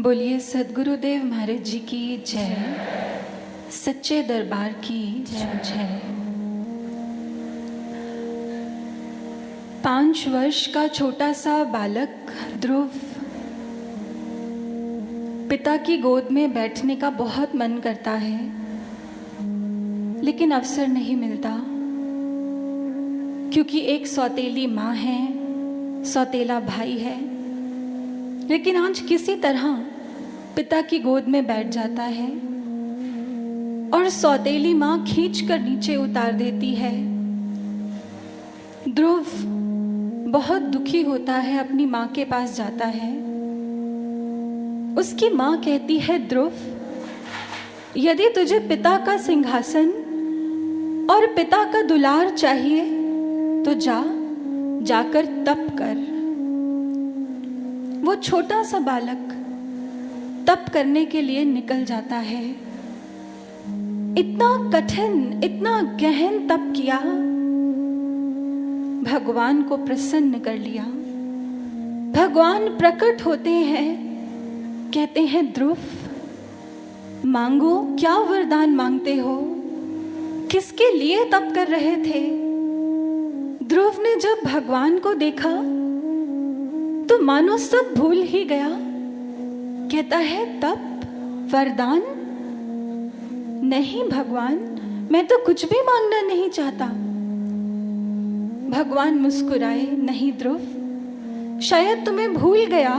बोलिए सद्गुरुदेव महाराज जी की जय, सच्चे दरबार की जय। 5 वर्ष का छोटा सा बालक ध्रुव पिता की गोद में बैठने का बहुत मन करता है, लेकिन अवसर नहीं मिलता, क्योंकि एक सौतेली माँ है, सौतेला भाई है। लेकिन आज किसी तरह पिता की गोद में बैठ जाता है और सौतेली माँ खींच कर नीचे उतार देती है। ध्रुव बहुत दुखी होता है, अपनी माँ के पास जाता है। उसकी माँ कहती है, ध्रुव, यदि तुझे पिता का सिंहासन और पिता का दुलार चाहिए तो जाकर तप कर। वो छोटा सा बालक तप करने के लिए निकल जाता है। इतना कठिन, इतना गहन तप किया, भगवान को प्रसन्न कर लिया। भगवान प्रकट होते हैं, कहते हैं, ध्रुव, मांगो, क्या वरदान मांगते हो? किसके लिए तप कर रहे थे? ध्रुव ने जब भगवान को देखा तो मानो सब भूल ही गया। कहता है, तप, वरदान? नहीं भगवान, मैं तो कुछ भी मांगना नहीं चाहता। भगवान मुस्कुराए, नहीं ध्रुव, शायद तुम्हें भूल गया,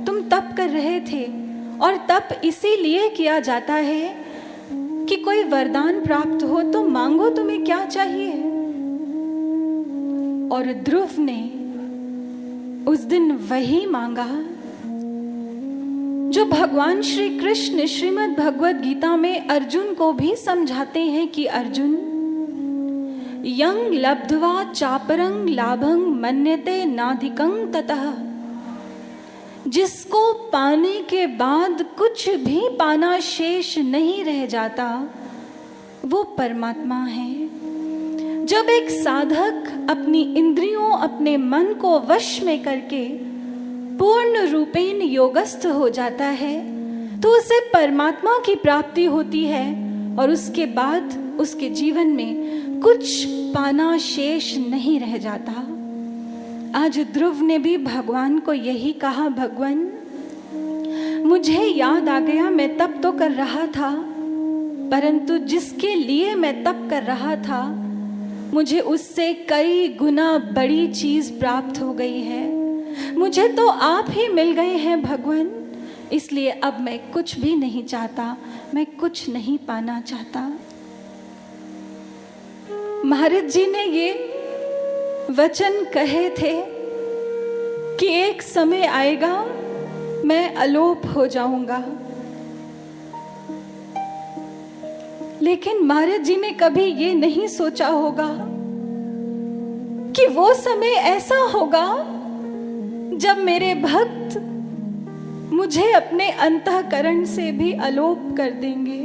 तुम तप कर रहे थे, और तप इसीलिए किया जाता है कि कोई वरदान प्राप्त हो। तो मांगो, तुम्हें क्या चाहिए? और ध्रुव ने उस दिन वही मांगा जो भगवान श्री कृष्ण श्रीमद् भगवद गीता में अर्जुन को भी समझाते हैं कि अर्जुन, यं लब्ध्वा चापरं लाभं मन्यते नाधिकं ततः। जिसको पाने के बाद कुछ भी पाना शेष नहीं रह जाता, वो परमात्मा है। जब एक साधक अपनी इंद्रियों, अपने मन को वश में करके पूर्ण रूपेण योगस्थ हो जाता है, तो उसे परमात्मा की प्राप्ति होती है, और उसके बाद उसके जीवन में कुछ पाना शेष नहीं रह जाता। आज ध्रुव ने भी भगवान को यही कहा, भगवान, मुझे याद आ गया, मैं तप तो कर रहा था, परंतु जिसके लिए मैं तप कर रहा था, मुझे उससे कई गुना बड़ी चीज प्राप्त हो गई है। मुझे तो आप ही मिल गए हैं भगवान, इसलिए अब मैं कुछ भी नहीं चाहता, मैं कुछ नहीं पाना चाहता। महाराज जी ने ये वचन कहे थे कि एक समय आएगा मैं अलोप हो जाऊंगा, लेकिन महाराज जी ने कभी ये नहीं सोचा होगा कि वो समय ऐसा होगा जब मेरे भक्त मुझे अपने अंतःकरण से भी अलोप कर देंगे।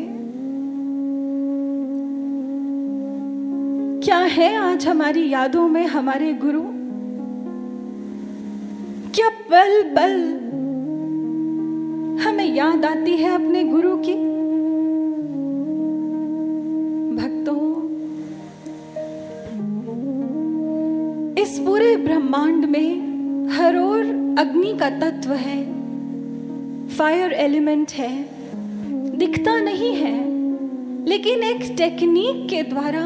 क्या है आज हमारी यादों में हमारे गुरु? क्या पल पल हमें याद आती है अपने गुरु की? इस पूरे ब्रह्मांड में हर ओर अग्नि का तत्व है, फायर एलिमेंट है, दिखता नहीं है, लेकिन एक टेक्निक के द्वारा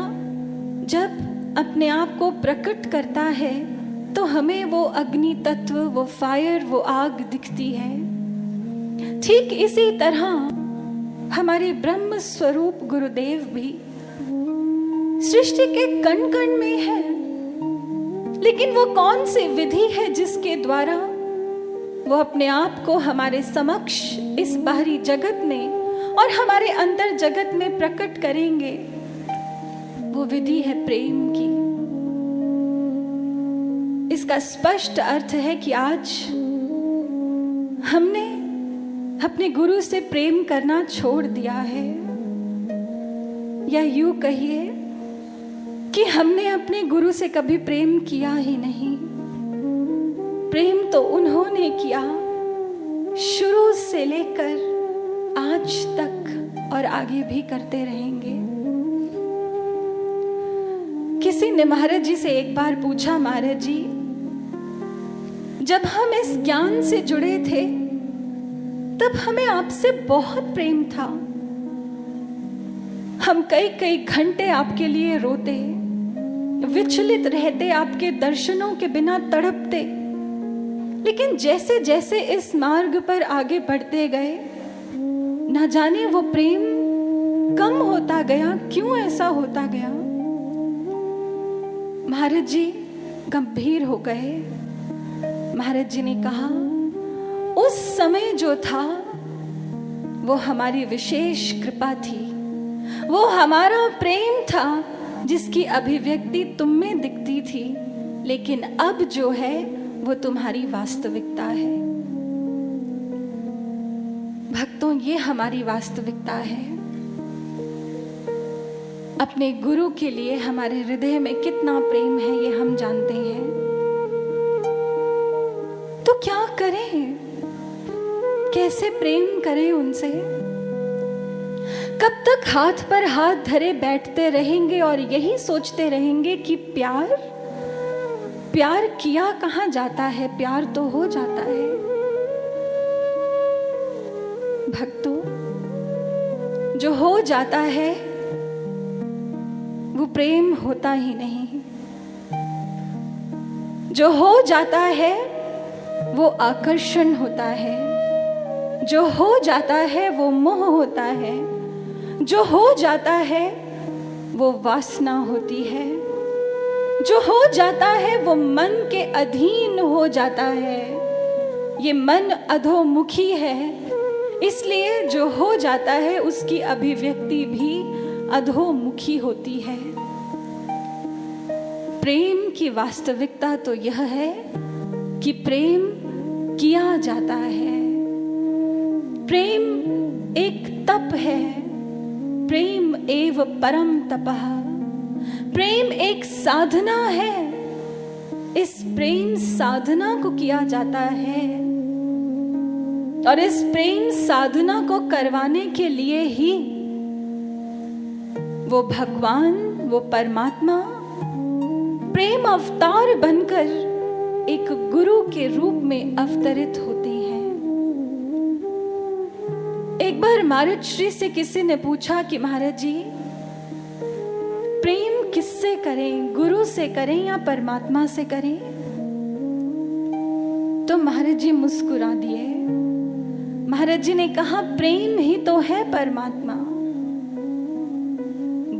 जब अपने आप को प्रकट करता है तो हमें वो अग्नि तत्व, वो फायर, वो आग दिखती है। ठीक इसी तरह हमारे ब्रह्म स्वरूप गुरुदेव भी सृष्टि के कण कण में है, लेकिन वो कौन सी विधि है जिसके द्वारा वो अपने आप को हमारे समक्ष इस बाहरी जगत में और हमारे अंदर जगत में प्रकट करेंगे? वो विधि है प्रेम की। इसका स्पष्ट अर्थ है कि आज हमने अपने गुरु से प्रेम करना छोड़ दिया है, या यूं कहिए कि हमने अपने गुरु से कभी प्रेम किया ही नहीं। प्रेम तो उन्होंने किया, शुरू से लेकर आज तक और आगे भी करते रहेंगे। किसी ने महाराज जी से एक बार पूछा, महाराज जी जब हम इस ज्ञान से जुड़े थे तब हमें आपसे बहुत प्रेम था, हम कई कई घंटे आपके लिए रोते, विचलित रहते, आपके दर्शनों के बिना तड़पते, लेकिन जैसे जैसे इस मार्ग पर आगे बढ़ते गए ना जाने वो प्रेम कम होता गया। क्यों ऐसा होता गया? महाराज जी गंभीर हो गए। महाराज जी ने कहा, उस समय जो था वो हमारी विशेष कृपा थी, वो हमारा प्रेम था जिसकी अभिव्यक्ति तुम में दिखती थी, लेकिन अब जो है वो तुम्हारी वास्तविकता है। भक्तों, ये हमारी वास्तविकता है। अपने गुरु के लिए हमारे हृदय में कितना प्रेम है ये हम जानते हैं। तो क्या करें, कैसे प्रेम करें उनसे? कब तक हाथ पर हाथ धरे बैठते रहेंगे और यही सोचते रहेंगे कि प्यार प्यार किया कहाँ जाता है, प्यार तो हो जाता है। भक्तों, जो हो जाता है वो प्रेम होता ही नहीं। जो हो जाता है वो आकर्षण होता है, जो हो जाता है वो मोह होता है, जो हो जाता है वो वासना होती है, जो हो जाता है वो मन के अधीन हो जाता है। ये मन अधोमुखी है, इसलिए जो हो जाता है उसकी अभिव्यक्ति भी अधोमुखी होती है। प्रेम की वास्तविकता तो यह है कि प्रेम किया जाता है। प्रेम एक तप है, प्रेम एव परम तपः। प्रेम एक साधना है, इस प्रेम साधना को किया जाता है और इस प्रेम साधना को करवाने के लिए ही वो भगवान, वो परमात्मा प्रेम अवतार बनकर एक गुरु के रूप में अवतरित होते हैं। एक बार महाराज श्री से किसी ने पूछा कि महाराज जी प्रेम किससे करें, गुरु से करें या परमात्मा से करें? तो महाराज जी मुस्कुरा दिए। महाराज जी ने कहा, प्रेम ही तो है परमात्मा,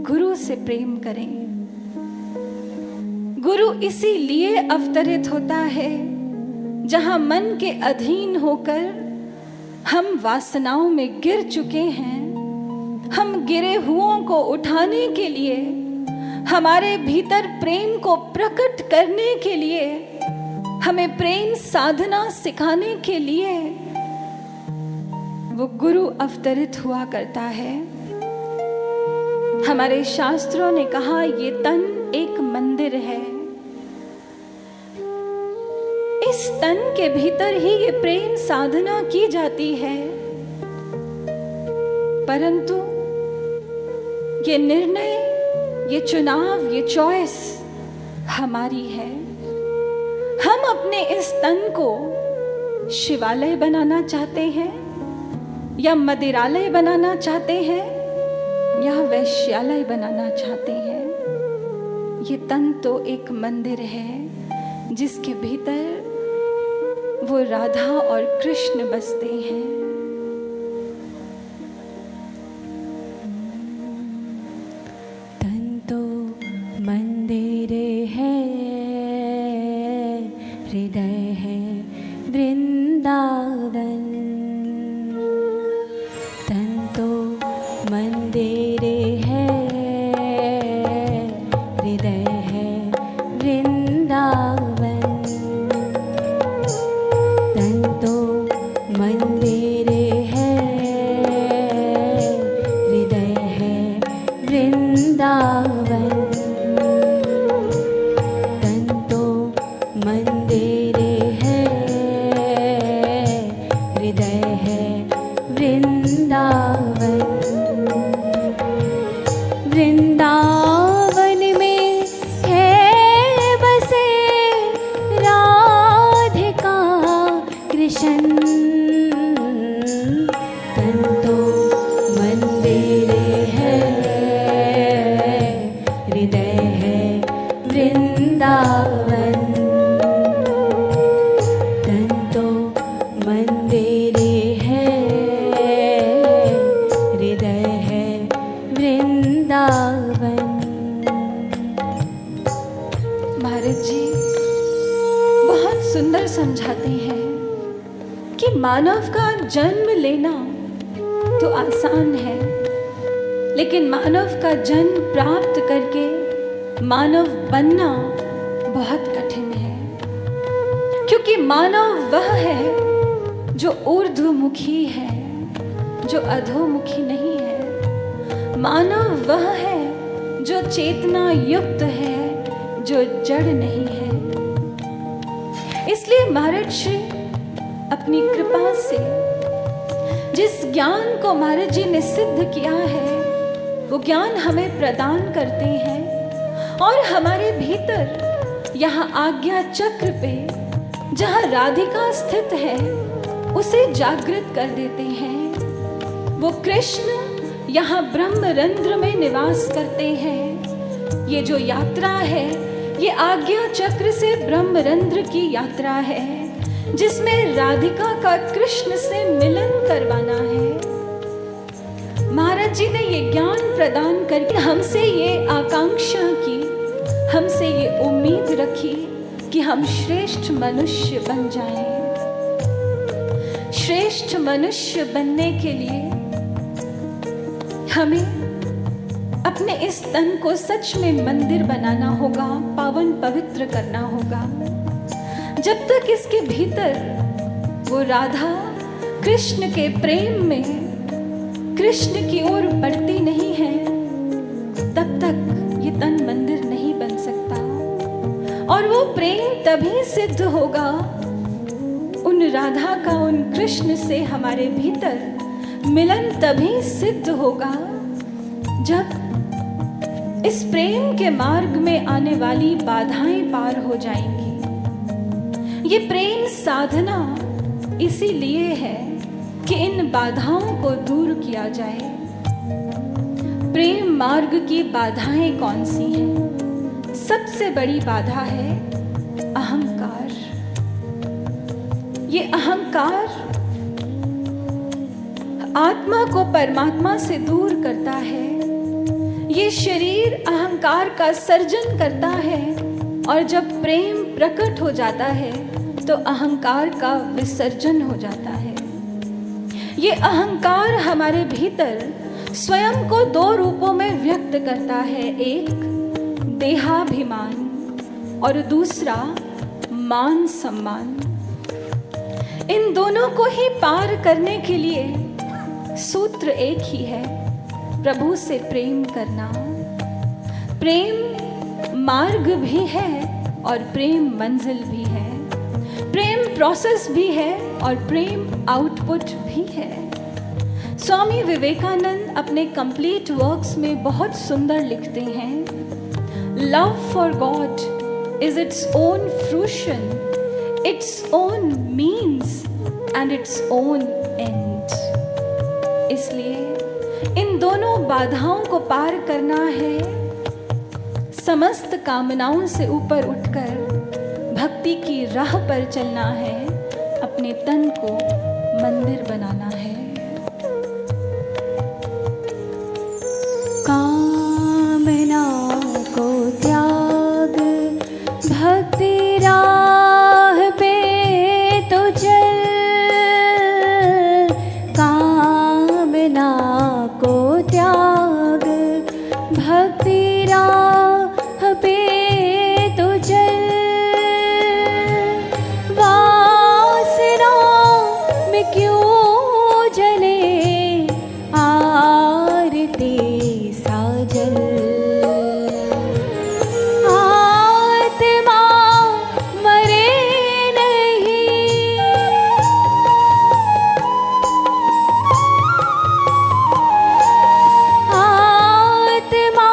गुरु से प्रेम करें। गुरु इसीलिए अवतरित होता है जहां मन के अधीन होकर हम वासनाओं में गिर चुके हैं। हम गिरे हुओं को उठाने के लिए, हमारे भीतर प्रेम को प्रकट करने के लिए, हमें प्रेम साधना सिखाने के लिए वो गुरु अवतरित हुआ करता है। हमारे शास्त्रों ने कहा, ये तन एक मंदिर है। इस तन के भीतर ही ये प्रेम साधना की जाती है, परंतु ये निर्णय, ये चुनाव, ये चॉइस हमारी है। हम अपने इस तन को शिवालय बनाना चाहते हैं या मदिरालय बनाना चाहते हैं या वैश्यालय बनाना चाहते हैं। ये तन तो एक मंदिर है जिसके भीतर वो राधा और कृष्ण बसते हैं। तन तो मंदिर है, हृदय है वृंदावन। तन तो मंदिर है, हृदय है वृंदावन। तन तो मंदिर है, हृदय है वृंदावन। तन तो मंदिर है, हृदय वृंदावन में है बसे राधिका कृष्ण। तन तो मंदिर है, हृदय है वृंदावन। तन तो मंदिर है, हृदय है वृंदावन। महाराज जी बहुत सुंदर समझाते हैं कि मानव का जन्म लेना तो आसान है, लेकिन मानव का जन्म प्राप्त करके मानव बनना बहुत कठिन है। क्योंकि मानव वह है जो ऊर्ध्वमुखी है, जो अधोमुखी नहीं है। मानव वह है जो चेतना युक्त है, जो जड़ नहीं है। इसलिए महाराज श्री अपनी कृपा से जिस ज्ञान को महाराज जी ने सिद्ध किया है, वो ज्ञान हमें प्रदान करते हैं और हमारे भीतर यहाँ आज्ञा चक्र पे जहाँ राधिका स्थित है उसे जागृत कर देते हैं। वो कृष्ण यहाँ ब्रह्मरंध्र में निवास करते हैं। ये जो यात्रा है ये आज्ञा चक्र से ब्रह्मरंध्र की यात्रा है, जिसमें राधिका का कृष्ण से मिलन करवाना है। महाराज जी ने ये ज्ञान प्रदान करके हमसे ये आकांक्षा की, हमसे ये उम्मीद रखी कि हम श्रेष्ठ मनुष्य बन जाएं। श्रेष्ठ मनुष्य बनने के लिए हमें अपने इस तन को सच में मंदिर बनाना होगा, पावन पवित्र करना होगा। जब तक इसके भीतर वो राधा कृष्ण के प्रेम में कृष्ण की ओर बढ़ती नहीं है, तब तक ये तन मंदिर नहीं बन सकता। और वो प्रेम तभी सिद्ध होगा, उन राधा का उन कृष्ण से हमारे भीतर मिलन तभी सिद्ध होगा जब इस प्रेम के मार्ग में आने वाली बाधाएं पार हो जाएंगी। ये प्रेम साधना इसीलिए है कि इन बाधाओं को दूर किया जाए। प्रेम मार्ग की बाधाएं कौन सी हैं? सबसे बड़ी बाधा है अहंकार। ये अहंकार आत्मा को परमात्मा से दूर करता है। ये शरीर अहंकार का सर्जन करता है और जब प्रेम प्रकट हो जाता है तो अहंकार का विसर्जन हो जाता है। ये अहंकार हमारे भीतर स्वयं को दो रूपों में व्यक्त करता है, एक देहाभिमान और दूसरा मान सम्मान। इन दोनों को ही पार करने के लिए सूत्र एक ही है, प्रभु से प्रेम करना। प्रेम मार्ग भी है और प्रेम मंजिल भी है, प्रेम प्रोसेस भी है और प्रेम आउटपुट भी है। स्वामी विवेकानंद अपने कंप्लीट वर्क्स में बहुत सुंदर लिखते हैं, love for God is its own fruition, its own means and its own and. इसलिए इन दोनों बाधाओं को पार करना है, समस्त कामनाओं से ऊपर उठकर भक्ति की राह पर चलना है, अपने तन को मंदिर बनाना है। कामना को त्याग, भक्ति राह पे तो चल। कामना को त्याग, भक्ति राह पे तो चल। वासना में क्यों जले आरती साजल। आत्मा मरे नहीं, आत्मा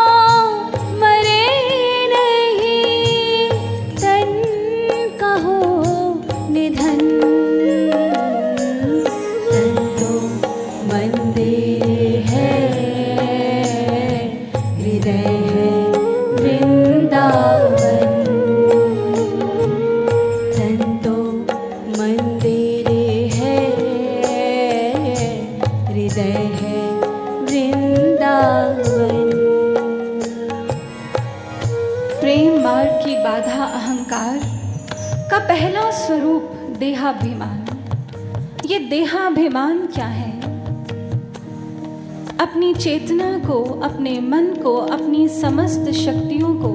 बाधा अहंकार का पहला स्वरूप देहाभिमान। ये देहाभिमान क्या है? अपनी चेतना को, अपने मन को, अपनी समस्त शक्तियों को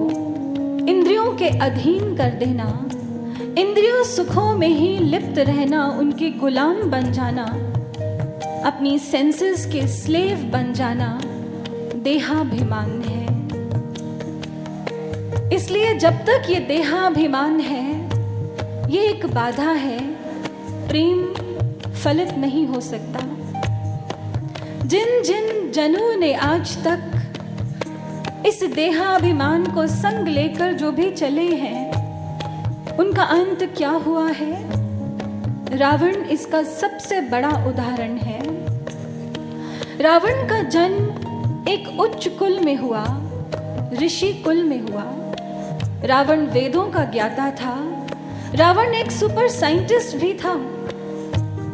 इंद्रियों के अधीन कर देना, इंद्रियों सुखों में ही लिप्त रहना, उनके गुलाम बन जाना, अपनी सेंसेस के स्लेव बन जाना देहाभिमान है। इसलिए जब तक ये देहाभिमान है, ये एक बाधा है, प्रेम फलित नहीं हो सकता। जिन जिन जनों ने आज तक इस देहाभिमान को संग लेकर जो भी चले हैं, उनका अंत क्या हुआ है? रावण इसका सबसे बड़ा उदाहरण है। रावण का जन्म एक उच्च कुल में हुआ, ऋषि कुल में हुआ। रावण वेदों का ज्ञाता था। रावण एक सुपर साइंटिस्ट भी था।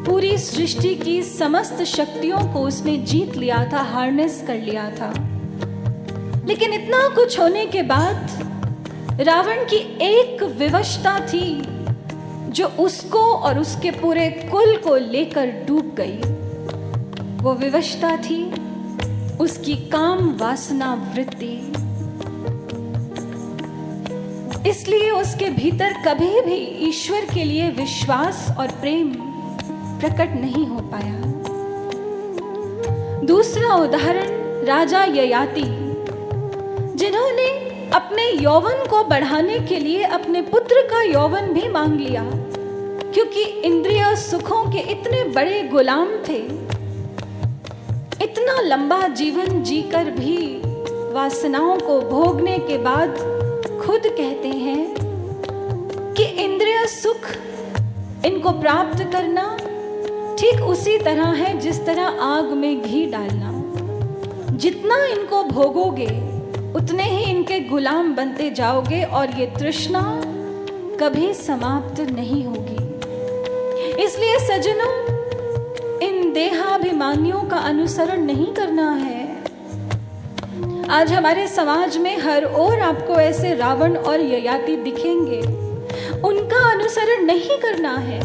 पूरी सृष्टि की समस्त शक्तियों को उसने जीत लिया था, हार्नेस कर लिया था। लेकिन इतना कुछ होने के बाद रावण की एक विवशता थी जो उसको और उसके पूरे कुल को लेकर डूब गई। वो विवशता थी उसकी काम वासना वृत्ति। इसलिए उसके भीतर कभी भी ईश्वर के लिए विश्वास और प्रेम प्रकट नहीं हो पाया। दूसरा उदाहरण राजा ययाति, जिन्होंने अपने यौवन को बढ़ाने के लिए अपने पुत्र का यौवन भी मांग लिया, क्योंकि इंद्रिय सुखों के इतने बड़े गुलाम थे। इतना लंबा जीवन जीकर भी वासनाओं को भोगने के बाद खुद कहते हैं कि इंद्रिय सुख इनको प्राप्त करना ठीक उसी तरह है जिस तरह आग में घी डालना। जितना इनको भोगोगे उतने ही इनके गुलाम बनते जाओगे और ये तृष्णा कभी समाप्त नहीं होगी। इसलिए सज्जनों, इन देहाभिमानियों का अनुसरण नहीं करना है। आज हमारे समाज में हर ओर आपको ऐसे रावण और ययाति दिखेंगे। उनका अनुसरण नहीं करना है।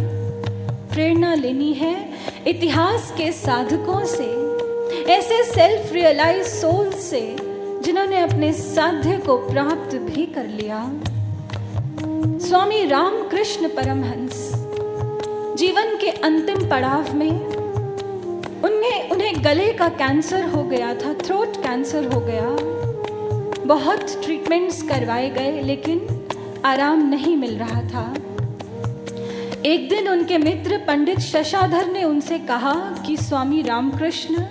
प्रेरणा लेनी है इतिहास के साधकों से, ऐसे सेल्फ रियलाइज सोल से जिन्होंने अपने साध्य को प्राप्त भी कर लिया। स्वामी रामकृष्ण परमहंस जीवन के अंतिम पड़ाव में उन्हें गले का कैंसर हो गया था, थ्रोट कैंसर हो गया। बहुत ट्रीटमेंट्स करवाए गए लेकिन आराम नहीं मिल रहा था। एक दिन उनके मित्र पंडित शशाधर ने उनसे कहा कि स्वामी रामकृष्ण,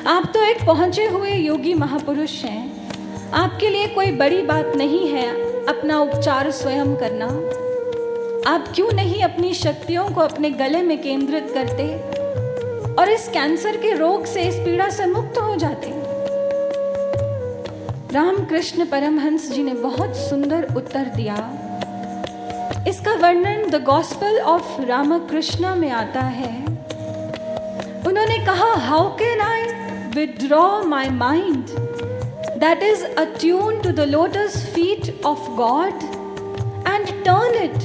आप तो एक पहुंचे हुए योगी महापुरुष हैं। आपके लिए कोई बड़ी बात नहीं है अपना उपचार स्वयं करना। आप क्यों नहीं अपनी शक्तियों को अपने गले में केंद्रित करते और इस कैंसर के रोग से, इस पीड़ा से मुक्त हो जाते? रामकृष्ण परमहंस जी ने बहुत सुंदर उत्तर दिया। इसका वर्णन द गॉस्पेल ऑफ रामकृष्ण में आता है। उन्होंने कहा, how can I withdraw my mind that is attuned to the lotus feet of God and turn it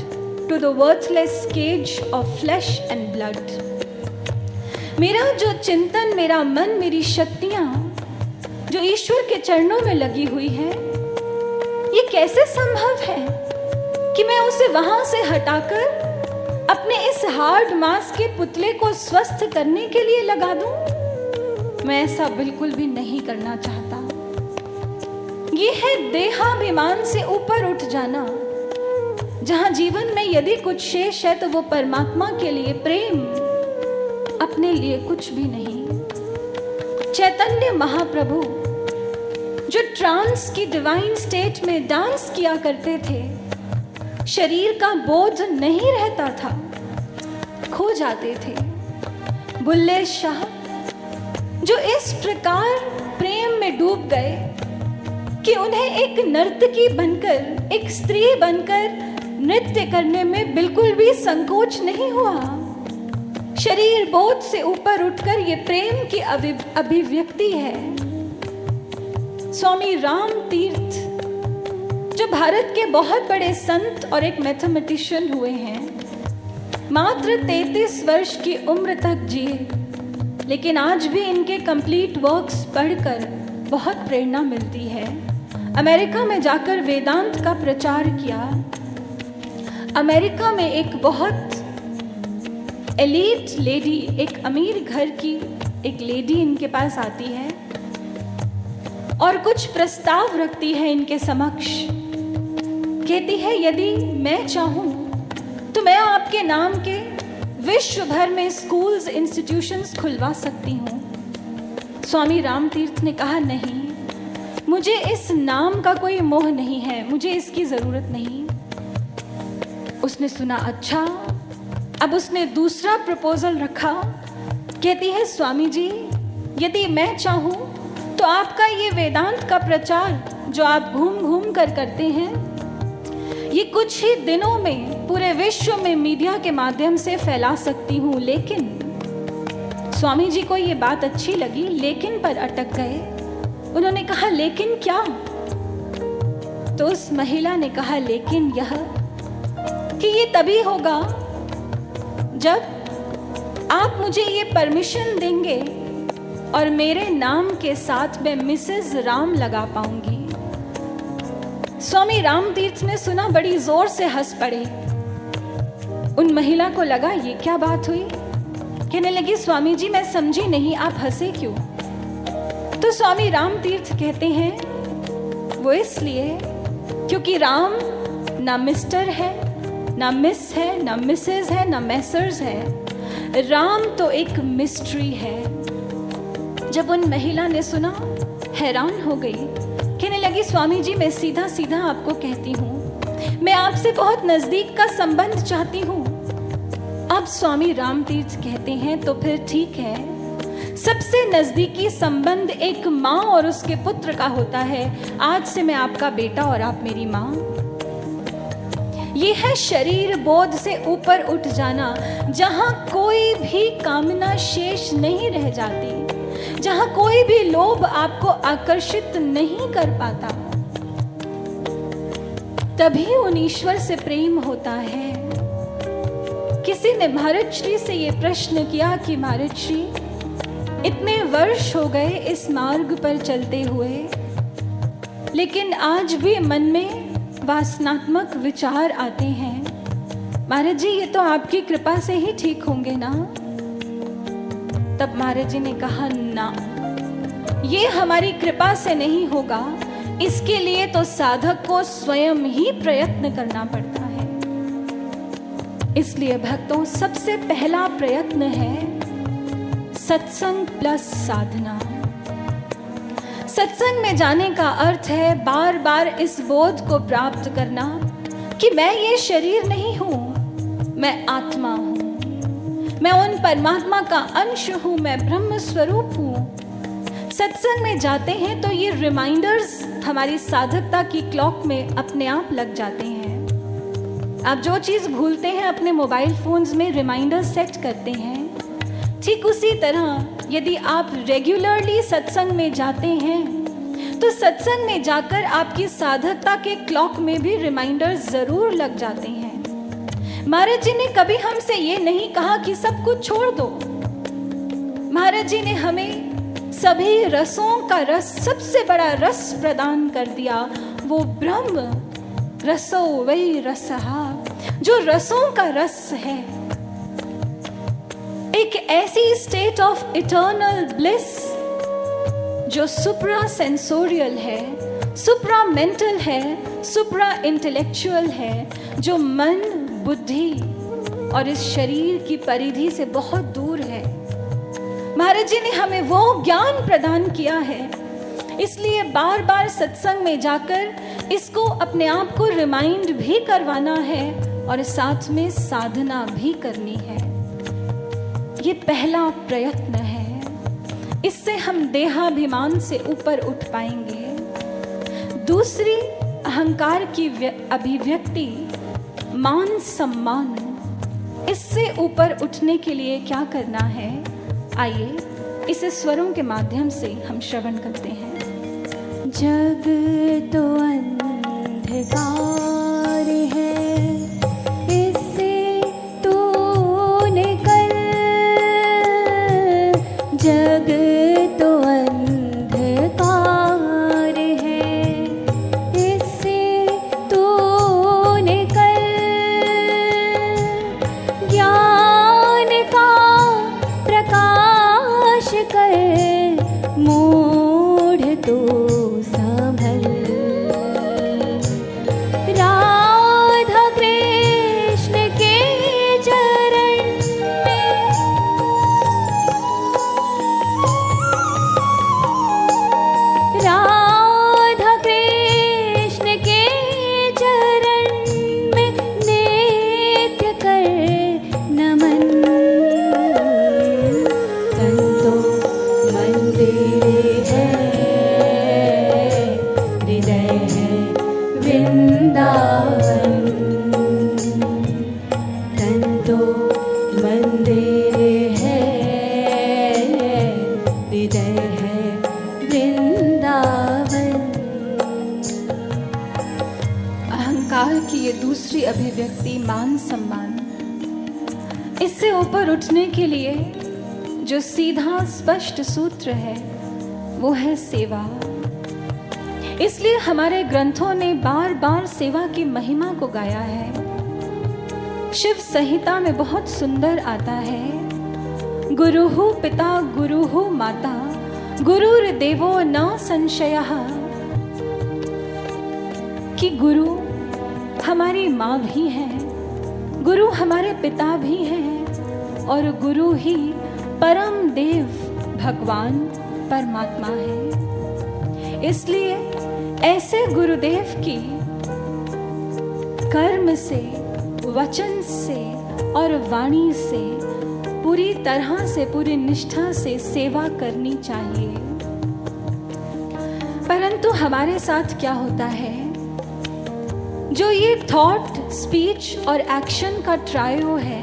to the worthless cage of flesh and blood. मेरा जो चिंतन, मेरा मन, मेरी शक्तियां जो ईश्वर के चरणों में लगी हुई है, ये कैसे संभव है कि मैं उसे वहां से हटाकर अपने इस हार्ड मांस के पुतले को स्वस्थ करने के लिए लगा दूं? मैं ऐसा बिल्कुल भी नहीं करना चाहता। ये है देहाभिमान से ऊपर उठ जाना, जहां जीवन में यदि कुछ शेष है तो वो परमात्मा के लिए प्रेम, अपने लिए कुछ भी नहीं। चैतन्य महाप्रभु जो ट्रांस की डिवाइन स्टेट में डांस किया करते थे, शरीर का बोध नहीं रहता था, खो जाते थे। बुल्ले शाह जो इस प्रकार प्रेम में डूब गए कि उन्हें एक नर्तकी बनकर, एक स्त्री बनकर नृत्य करने में बिल्कुल भी संकोच नहीं हुआ। शरीर बोध से ऊपर उठकर ये प्रेम की अभिव्यक्ति है। स्वामी राम तीर्थ जो भारत के बहुत बड़े संत और एक मैथमेटिशियन हुए हैं, मात्र 33 वर्ष की उम्र तक जिए, लेकिन आज भी इनके कंप्लीट वर्क्स पढ़कर बहुत प्रेरणा मिलती है। अमेरिका में जाकर वेदांत का प्रचार किया। अमेरिका में एक बहुत एलीट लेडी, एक अमीर घर की एक लेडी इनके पास आती है और कुछ प्रस्ताव रखती है इनके समक्ष। कहती है, यदि मैं चाहूँ तो मैं आपके नाम के विश्व भर में स्कूल्स, इंस्टीट्यूशंस खुलवा सकती हूँ। स्वामी रामतीर्थ ने कहा, नहीं, मुझे इस नाम का कोई मोह नहीं है, मुझे इसकी ज़रूरत नहीं। उसने सुना, अच्छा। अब उसने दूसरा प्रपोजल रखा। कहती है, स्वामी जी, यदि मैं चाहूँ तो आपका ये वेदांत का प्रचार जो आप घूम घूम कर करते हैं, ये कुछ ही दिनों में पूरे विश्व में मीडिया के माध्यम से फैला सकती हूँ। लेकिन स्वामी जी को ये बात अच्छी लगी, लेकिन पर अटक गए। उन्होंने कहा, लेकिन क्या? तो उस महिला ने कहा, लेकिन यह कि ये तभी होगा जब आप मुझे ये परमिशन देंगे और मेरे नाम के साथ मैं मिसेस राम लगा पाऊंगी। स्वामी रामतीर्थ ने सुना, बड़ी जोर से हंस पड़े। उन महिला को लगा, ये क्या बात हुई? कहने लगी, स्वामी जी, मैं समझी नहीं, आप हंसे क्यों? तो स्वामी रामतीर्थ कहते हैं, वो इसलिए क्योंकि राम ना मिस्टर है, ना मिस है, ना मिसेस है, ना मैसर्स है। राम तो एक मिस्ट्री है। जब उन महिला ने सुना, हैरान हो गई। कहने लगी, स्वामी जी, मैं सीधा सीधा आपको कहती हूँ, मैं आपसे बहुत नजदीक का संबंध चाहती हूँ। अब स्वामी रामतीर्थ कहते हैं, तो फिर ठीक है। सबसे नजदीकी संबंध एक माँ और उसके पुत्र का होता है। आज से मैं आपका बेटा और आप मेरी माँ। ये है शरीर बोध से ऊपर उठ जाना, जहां कोई भी कामना शेष नहीं रह जाती, जहां कोई भी लोभ आपको आकर्षित नहीं कर पाता। तभी उन ईश्वर से प्रेम होता है। किसी ने महाराज श्री से ये प्रश्न किया कि महाराज श्री, इतने वर्ष हो गए इस मार्ग पर चलते हुए, लेकिन आज भी मन में वासनात्मक विचार आते हैं। महाराज जी, ये तो आपकी कृपा से ही ठीक होंगे ना? तब महाराज जी ने कहा, ना, ये हमारी कृपा से नहीं होगा। इसके लिए तो साधक को स्वयं ही प्रयत्न करना पड़ता है। इसलिए भक्तों, सबसे पहला प्रयत्न है सत्संग प्लस साधना। सत्संग में जाने का अर्थ है बार बार इस बोध को प्राप्त करना कि मैं ये शरीर नहीं हूं, मैं आत्मा हूं, मैं उन परमात्मा का अंश हूं, मैं ब्रह्म स्वरूप हूं। सत्संग में जाते हैं तो ये रिमाइंडर्स हमारी साधकता की क्लॉक में अपने आप लग जाते हैं। आप जो चीज भूलते हैं अपने मोबाइल फोन्स में रिमाइंडर सेट करते हैं। ठीक उसी तरह यदि आप रेगुलरली सत्संग में जाते हैं तो सत्संग में जाकर आपकी साधकता के क्लॉक में भी रिमाइंडर्स जरूर लग जाते हैं। महाराज जी ने कभी हमसे ये नहीं कहा कि सब कुछ छोड़ दो। महाराज जी ने हमें सभी रसों का रस, सबसे बड़ा रस प्रदान कर दिया, वो ब्रह्म रसो वही रसहा, जो रसों का रस है। एक ऐसी स्टेट ऑफ इटर्नल ब्लिस जो सुप्रा सेंसोरियल है, सुप्रा मेंटल है, सुप्रा इंटेलेक्चुअल है, जो मन, बुद्धि और इस शरीर की परिधि से बहुत दूर है। महाराज जी ने हमें वो ज्ञान प्रदान किया है। इसलिए बार बार सत्संग में जाकर इसको अपने आप को रिमाइंड भी करवाना है और साथ में साधना भी करनी है। ये पहला प्रयत्न है। इससे हम देहाभिमान से ऊपर उठ पाएंगे। दूसरी, अहंकार की अभिव्यक्ति, मान सम्मान। इससे ऊपर उठने के लिए क्या करना है, आइए इसे स्वरों के माध्यम से हम श्रवण करते हैं। जग तो अंधेरा अंधकार है, इससे तू निकल, जग तो अंधकार है, इससे तू निकल, ज्ञान का प्रकाश कर, मूढ़ तो संभल। राधा कृष्ण के चरण में, राधा कृष्ण के चरण में नित्य कर नमन। संतो मंदिर है, हृदय है वृंदावन, संतो मंदिर है, हृदय है वृंदावन। अहंकार की ये दूसरी अभिव्यक्ति मान सम्मान, इससे ऊपर उठने के लिए जो सीधा स्पष्ट सूत्र है वो है सेवा। इसलिए हमारे ग्रंथों ने बार बार सेवा की महिमा को गाया है। शिव संहिता में बहुत सुंदर आता है, गुरुहु पिता गुरुहु माता गुरुर्देवो न संशयः, कि गुरु हमारी माँ भी है, गुरु हमारे पिता भी हैं, और गुरु ही परम देव भगवान परमात्मा है। इसलिए ऐसे गुरुदेव की कर्म से, वचन से और वाणी से पूरी तरह से, पूरी निष्ठा से सेवा करनी चाहिए। परंतु हमारे साथ क्या होता है, जो ये थॉट, स्पीच और एक्शन का ट्रायो है,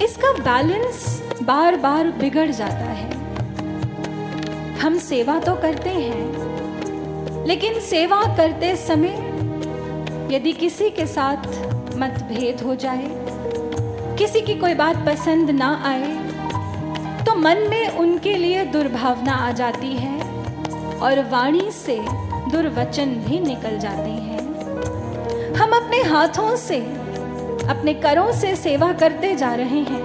इसका बैलेंस बार बार बिगड़ जाता है। हम सेवा तो करते हैं, लेकिन सेवा करते समय यदि किसी के साथ मतभेद हो जाए, किसी की कोई बात पसंद ना आए, तो मन में उनके लिए दुर्भावना आ जाती है और वाणी से दुर्वचन भी निकल जाते हैं। हम अपने हाथों से, अपने करों से सेवा करते जा रहे हैं,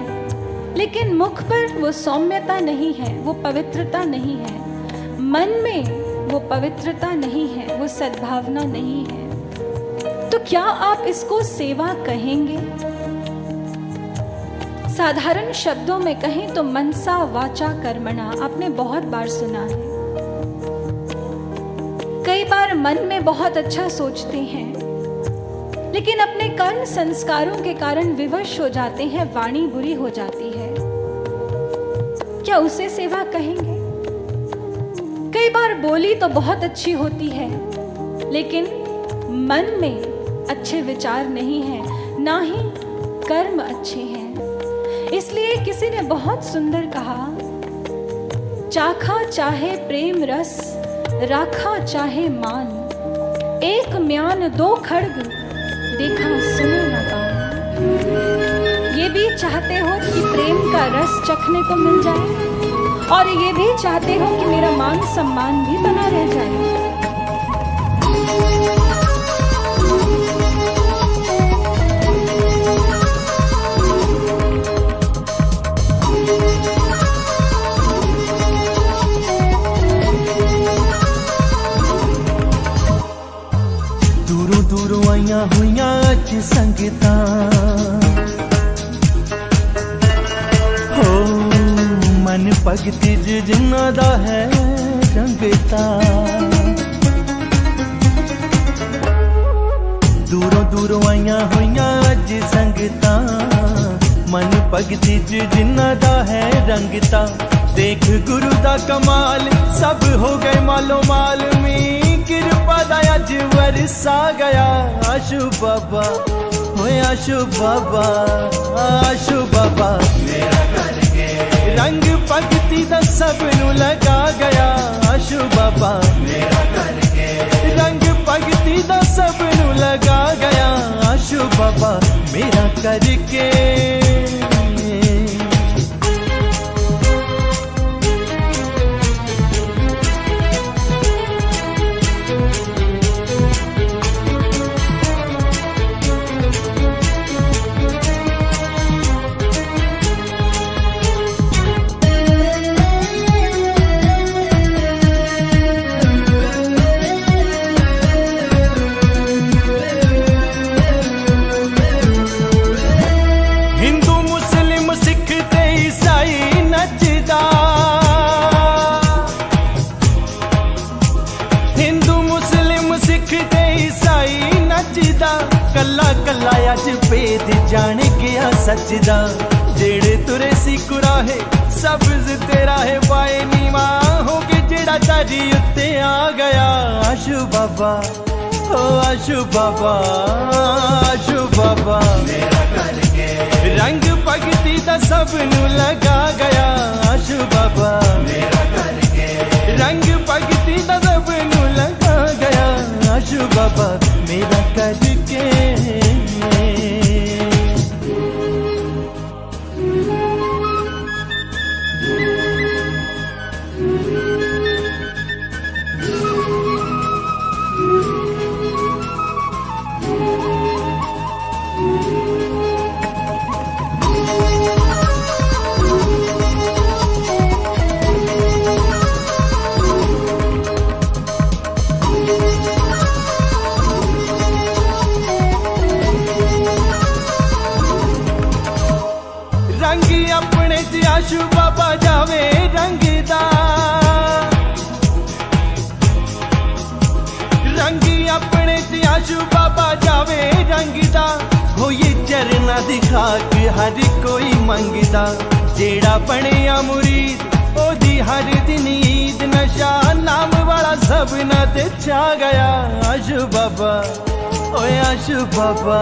लेकिन मुख पर वो सौम्यता नहीं है, वो पवित्रता नहीं है, मन में वो पवित्रता नहीं है, वो सद्भावना नहीं है। तो क्या आप इसको सेवा कहेंगे? साधारण शब्दों में कहें तो मनसा वाचा कर्मणा, आपने बहुत बार सुना है। कई बार मन में बहुत अच्छा सोचते हैं, लेकिन अपने कर्म संस्कारों के कारण विवश हो जाते हैं, वाणी बुरी हो जाती है। क्या उसे सेवा कहेंगे? कई बार बोली तो बहुत अच्छी होती है, लेकिन मन में अच्छे विचार नहीं है, ना ही कर्म अच्छे हैं। इसलिए किसी ने बहुत सुंदर कहा, चाखा चाहे प्रेम रस, राखा चाहे मान, एक म्यान दो खड्ग, देखा सुनो न कान। ये भी चाहते हो कि प्रेम का रस चखने को मिल जाए, और ये भी चाहते हो कि मेरा मान सम्मान भी बना रह जाए। दूरों दूरों आइयां हुइयां अज संगतां, हो मन भगती जिन्ना दा है रंगता। दूरों दूरों आइयां हुइयां अज संगतां, मन भगती जिन्ना दा है रंगता। देख गुरु दा कमाल, सब हो गए मालो माल, में कृपा दा अज वरसा गया। आशु बाबा होए आशु बाबा, आशु बाबा मेरा करके रंग भगती दा सब नू लगा गया। आशु बाबा मेरा करके रंग भगती दा बाबा मेरा करके। कला कला अज भेद जान गया सजदा, जेड़े तुरे सी कुराहे सब्ज तेरा है पाए नीवा हो के जेड़ा तारी उत्ते आ गया। आशु बाबा ओ आशु बाबा आशु बाबा मेरा करके, रंग भगती दा सब नू लगा गया। आशु बाबा मेरा करके, रंग भगती दा सब नू लगा गया। आशु बाबा मेरा करके। रंग अपने च आशु बाबा जावे रंगदा, रंग अपने च आशु बाबा जावे रंगदा। होई चरना दी खाक हर कोई मंगदा, जेड़ा बनिया मुरीद ओदी हर दिन ईद। नशा नाम वाला सब ना ते छा गया। आशु बाबा ओए आशु बाबा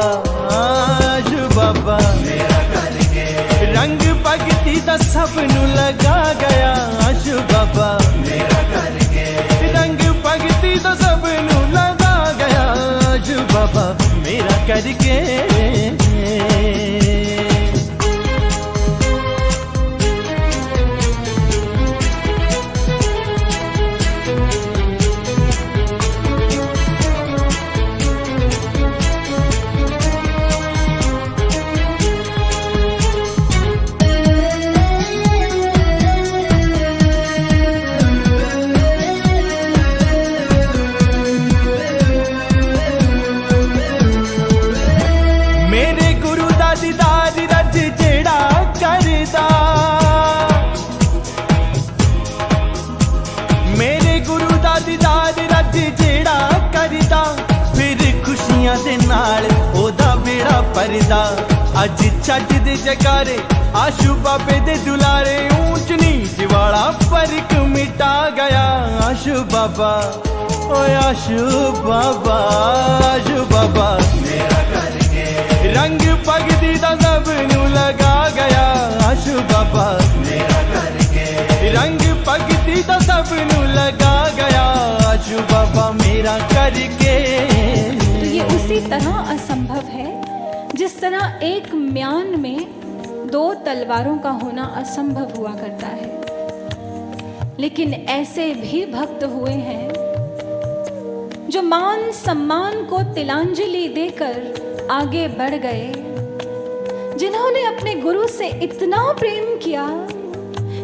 आशु बाबा मेरा करके, रंग भगती दा सब नू लगा गया। आशु बाबा मेरा करके, रंग भगती दा सब नू लगा गया। आशु बाबा मेरा करके। परदा अज छज दे जगारे, आशु बाबे दे दुलारे। ऊंच नीच वाला फर्क मिटा गया। आशु बाबा ओए आशु बाबा आशु बाबा मेरा करके, रंग भगती दा सब नू लगा गया। आशु बाबा मेरा करके, रंग भगती दा सब नू लगा गया। आशु बाबा मेरा करके। तो ये उसी तरह असंभव है जिस तरह एक म्यान में दो तलवारों का होना असंभव हुआ करता है। लेकिन ऐसे भी भक्त हुए हैं जो मान सम्मान को तिलांजलि देकर आगे बढ़ गए, जिन्होंने अपने गुरु से इतना प्रेम किया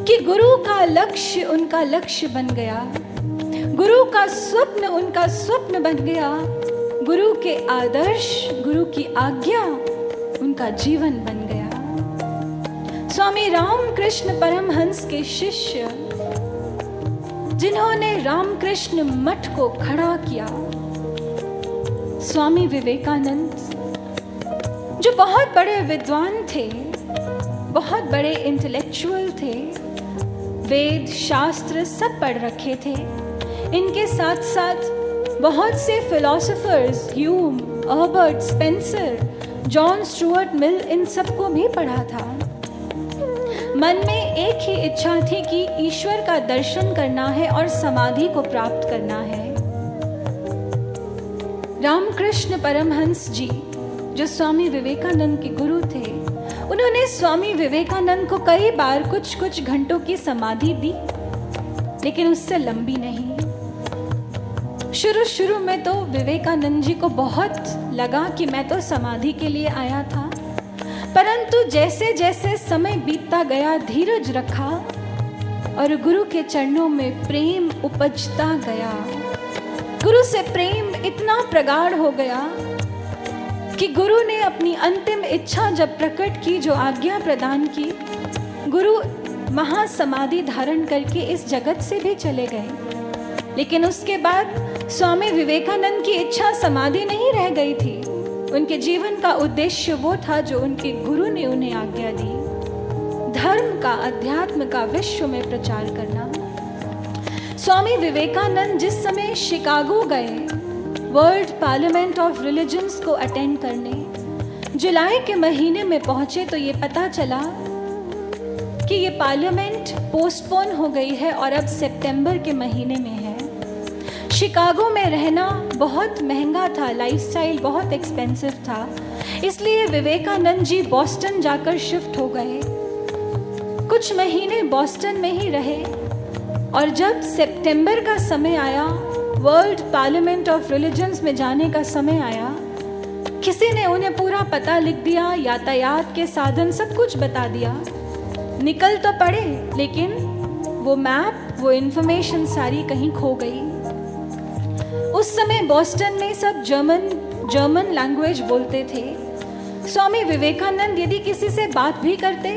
कि गुरु का लक्ष्य उनका लक्ष्य बन गया, गुरु का स्वप्न उनका स्वप्न बन गया, गुरु के आदर्श गुरु की आज्ञा उनका जीवन बन गया। स्वामी रामकृष्ण परमहंस के शिष्य जिन्होंने रामकृष्ण मठ को खड़ा किया, स्वामी विवेकानंद जो बहुत बड़े विद्वान थे, बहुत बड़े इंटेलेक्चुअल थे, वेद शास्त्र सब पढ़ रखे थे। इनके साथ साथ बहुत से philosophers, Hume, Herbert Spencer, John Stuart Mill, इन सबको भी पढ़ा था। मन में एक ही इच्छा थी कि ईश्वर का दर्शन करना है और समाधि को प्राप्त करना है। रामकृष्ण परमहंस जी जो स्वामी विवेकानंद के गुरु थे, उन्होंने स्वामी विवेकानंद को कई बार कुछ घंटों की समाधि दी, लेकिन उससे लंबी नहीं। शुरू में तो विवेकानंद जी को बहुत लगा कि मैं तो समाधि के लिए आया था, परंतु जैसे जैसे समय बीतता गया धीरज रखा और गुरु के चरणों में प्रेम उपजता गया। गुरु से प्रेम इतना प्रगाढ़ हो गया कि गुरु ने अपनी अंतिम इच्छा जब प्रकट की, जो आज्ञा प्रदान की, गुरु महासमाधि धारण करके इस जगत से भी चले गए। लेकिन उसके बाद स्वामी विवेकानंद की इच्छा समाधि नहीं रह गई थी। उनके जीवन का उद्देश्य वो था जो उनके गुरु ने उन्हें आज्ञा दी, धर्म का, अध्यात्म का विश्व में प्रचार करना। स्वामी विवेकानंद जिस समय शिकागो गए वर्ल्ड पार्लियामेंट ऑफ रिलीजन्स को अटेंड करने, जुलाई के महीने में पहुंचे तो ये पता चला कि ये पार्लियामेंट पोस्टपोन हो गई है और अब सितंबर के महीने में है। शिकागो में रहना बहुत महंगा था, लाइफस्टाइल बहुत एक्सपेंसिव था, इसलिए विवेकानंद जी बॉस्टन जाकर शिफ्ट हो गए। कुछ महीने बॉस्टन में ही रहे और जब सितंबर का समय आया, वर्ल्ड पार्लियामेंट ऑफ रिलीजन्स में जाने का समय आया, किसी ने उन्हें पूरा पता लिख दिया, यातायात के साधन सब कुछ बता दिया। निकल तो पड़े, लेकिन वो मैप, वो इंफॉर्मेशन सारी कहीं खो गई। उस समय बॉस्टन में सब जर्मन लैंग्वेज बोलते थे। स्वामी विवेकानंद यदि किसी से बात भी करते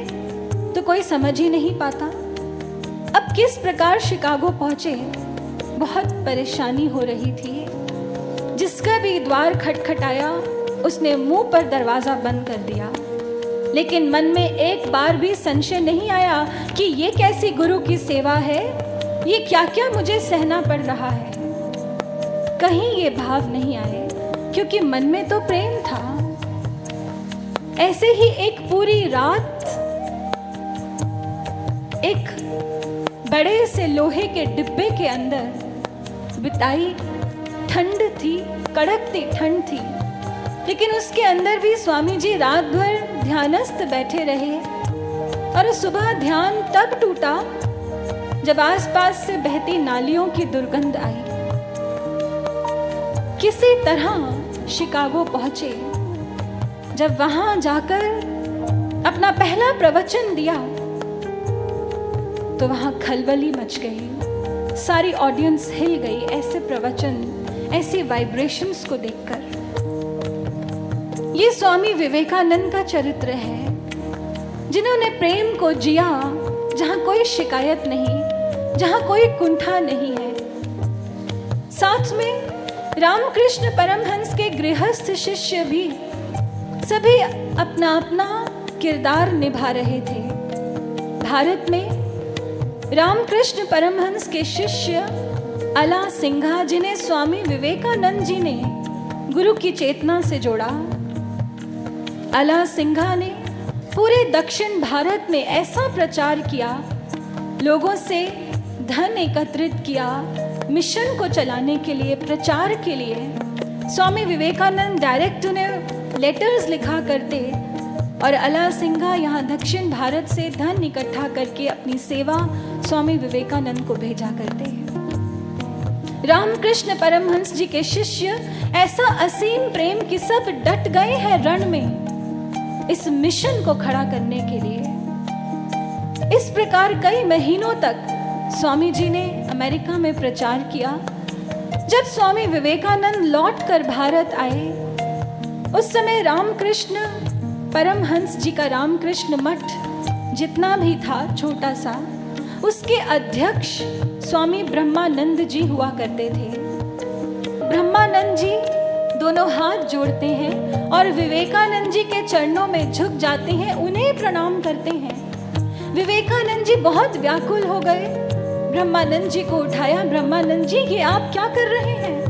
तो कोई समझ ही नहीं पाता। अब किस प्रकार शिकागो पहुंचे, बहुत परेशानी हो रही थी। जिसका भी द्वार खटखटाया उसने मुंह पर दरवाजा बंद कर दिया, लेकिन मन में एक बार भी संशय नहीं आया कि ये कैसी गुरु की सेवा है, ये क्या क्या मुझे सहना पड़ रहा है। कहीं ये भाव नहीं आए, क्योंकि मन में तो प्रेम था। ऐसे ही एक पूरी रात एक बड़े से लोहे के डिब्बे के अंदर बिताई। ठंड थी, कड़कती ठंड थी, लेकिन उसके अंदर भी स्वामी जी रात भर ध्यानस्थ बैठे रहे और सुबह ध्यान तब टूटा जब आसपास से बहती नालियों की दुर्गंध आई। किसी तरह शिकागो पहुंचे। जब वहां जाकर अपना पहला प्रवचन दिया तो वहां खलबली मच गई, सारी ऑडियंस हिल गई ऐसे प्रवचन, ऐसी वाइब्रेशंस को देखकर। ये स्वामी विवेकानंद का चरित्र है, जिन्होंने प्रेम को जिया जहां कोई शिकायत नहीं, जहां कोई कुंठा नहीं है। साथ में रामकृष्ण परमहंस के गृहस्थ शिष्य भी सभी अपना अपना किरदार निभा रहे थे। भारत में रामकृष्ण परमहंस के शिष्य अला सिंघा, जिन्हें स्वामी विवेकानंद जी ने गुरु की चेतना से जोड़ा। अला सिंघा ने पूरे दक्षिण भारत में ऐसा प्रचार किया, लोगों से धन एकत्रित किया, मिशन को चलाने के लिए, प्रचार के लिए। स्वामी विवेकानंद डायरेक्ट उन्हें लेटर्स लिखा करते और अला सिंघा यहाँ दक्षिण भारत से धन इकट्ठा करके अपनी सेवा स्वामी विवेकानंद को भेजा करते। रामकृष्ण परमहंस जी के शिष्य ऐसा असीम प्रेम कि सब डट गए हैं रण में इस मिशन को खड़ा करने के लिए। इस प्रकार कई महीनों तक स्वामी जी ने अमेरिका में प्रचार किया। जब स्वामी विवेकानंद लौटकर भारत आए, उस समय रामकृष्ण परमहंस जी का रामकृष्ण मठ जितना भी था छोटा सा, उसके अध्यक्ष स्वामी ब्रह्मानंद जी हुआ करते थे। ब्रह्मानंद जी दोनों हाथ जोड़ते हैं और विवेकानंद जी के चरणों में झुक जाते हैं, उन्हें प्रणाम करते हैं। विवेकानंद जी बहुत व्याकुल हो गए, ब्रह्मानंद जी को उठाया। ब्रह्मानंद जी, ये आप क्या कर रहे हैं?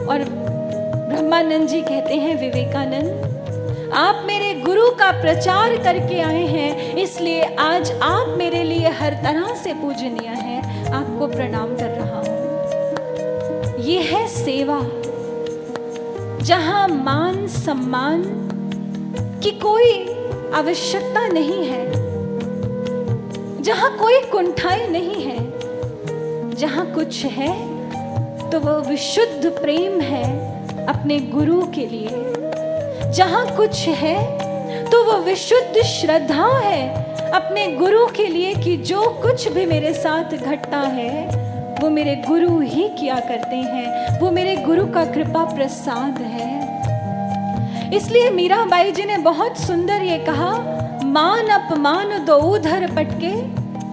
और ब्रह्मानंद जी कहते हैं, विवेकानंद, आप मेरे गुरु का प्रचार करके आए हैं, इसलिए आज आप मेरे लिए हर तरह से पूजनीय हैं, आपको प्रणाम कर रहा हूं। ये है सेवा। जहां मान सम्मान की कोई आवश्यकता नहीं है, जहां कोई कुंठाई नहीं है, जहां कुछ है तो वो विशुद्ध प्रेम है अपने गुरु के लिए। जहां कुछ है तो वो विशुद्ध श्रद्धा है अपने गुरु के लिए कि जो कुछ भी मेरे साथ घटता है वो मेरे गुरु ही किया करते हैं, वो मेरे गुरु का कृपा प्रसाद है। इसलिए मीराबाई जी ने बहुत सुंदर ये कहा, मान अपमान दो उधर पटके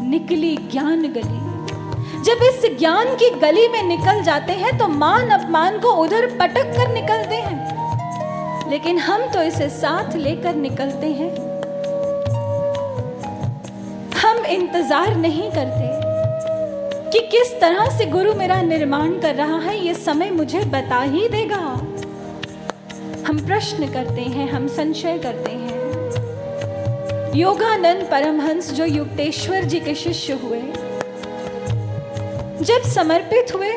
निकली ज्ञान गली। जब इस ज्ञान की गली में निकल जाते हैं तो मान अपमान को उधर पटक कर निकलते हैं, लेकिन हम तो इसे साथ लेकर निकलते हैं। हम इंतजार नहीं करते कि किस तरह से गुरु मेरा निर्माण कर रहा है, ये समय मुझे बता ही देगा। हम प्रश्न करते हैं, हम संशय करते हैं। योगानंद परमहंस जो युक्तेश्वर जी के शिष्य हुए, जब समर्पित हुए,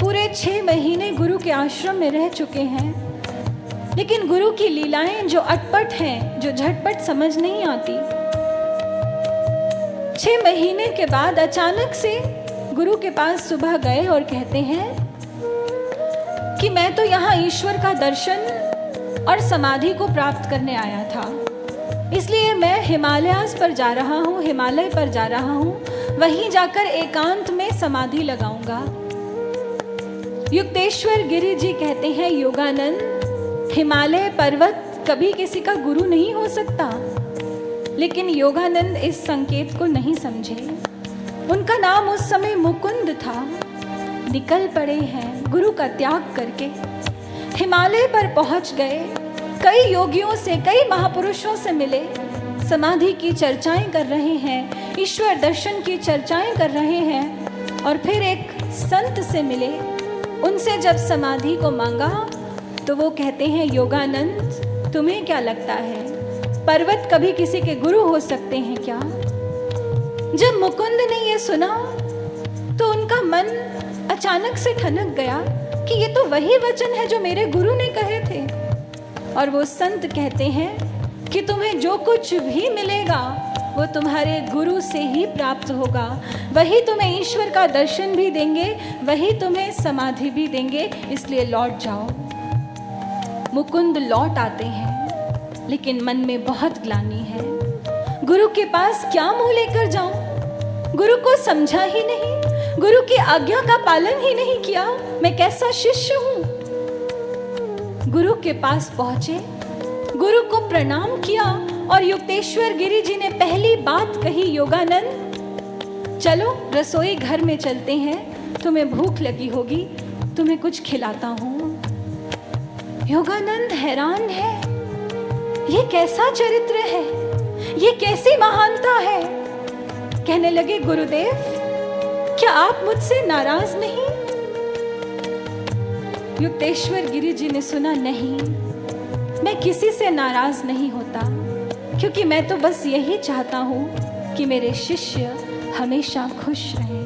पूरे 6 महीने गुरु के आश्रम में रह चुके हैं, लेकिन गुरु की लीलाएं जो अटपट हैं, जो झटपट समझ नहीं आती। 6 महीने के बाद अचानक से गुरु के पास सुबह गए और कहते हैं कि मैं तो यहाँ ईश्वर का दर्शन और समाधि को प्राप्त करने आया था, इसलिए मैं हिमालयास पर जा रहा हूँ, हिमालय पर जा रहा हूँ, वहीं जाकर एकांत में समाधि लगाऊंगा। युक्तेश्वर गिरि जी कहते हैं, योगानंद, हिमालय पर्वत कभी किसी का गुरु नहीं हो सकता। लेकिन योगानंद इस संकेत को नहीं समझे। उनका नाम उस समय मुकुंद था। निकल पड़े हैं गुरु का त्याग करके, हिमालय पर पहुंच गए, कई योगियों से, कई महापुरुषों से मिले, समाधि की चर्चाएं कर रहे हैं, ईश्वर दर्शन की चर्चाएं कर रहे हैं, और फिर एक संत से मिले। उनसे जब समाधि को मांगा तो वो कहते हैं, योगानंद, तुम्हें क्या लगता है पर्वत कभी किसी के गुरु हो सकते हैं क्या? जब मुकुंद ने ये सुना तो उनका मन अचानक से ठनक गया कि ये तो वही वचन है जो मेरे गुरु ने कहे थे। और वो संत कहते हैं कि तुम्हें जो कुछ भी मिलेगा वो तुम्हारे गुरु से ही प्राप्त होगा, वही तुम्हें ईश्वर का दर्शन भी देंगे, वही तुम्हें समाधि भी देंगे, इसलिए लौट जाओ। मुकुंद लौट आते हैं, लेकिन मन में बहुत ग्लानि है। गुरु के पास क्या मुंह लेकर जाऊं? गुरु को समझा ही नहीं, गुरु की आज्ञा का पालन ही नहीं किया, मैं कैसा शिष्य हूं? गुरु के पास पहुंचे, गुरु को प्रणाम किया, और युक्तेश्वर गिरि जी ने पहली बात कही, योगानंद, चलो रसोई घर में चलते हैं, तुम्हें भूख लगी होगी, तुम्हें कुछ खिलाता हूं। योगानंद हैरान है, ये कैसा चरित्र है, ये कैसी महानता है। कहने लगे, गुरुदेव, क्या आप मुझसे नाराज नहीं? युक्तेश्वर गिरि जी ने सुना, नहीं, मैं किसी से नाराज नहीं होता, क्योंकि मैं तो बस यही चाहता हूं कि मेरे शिष्य हमेशा खुश रहें।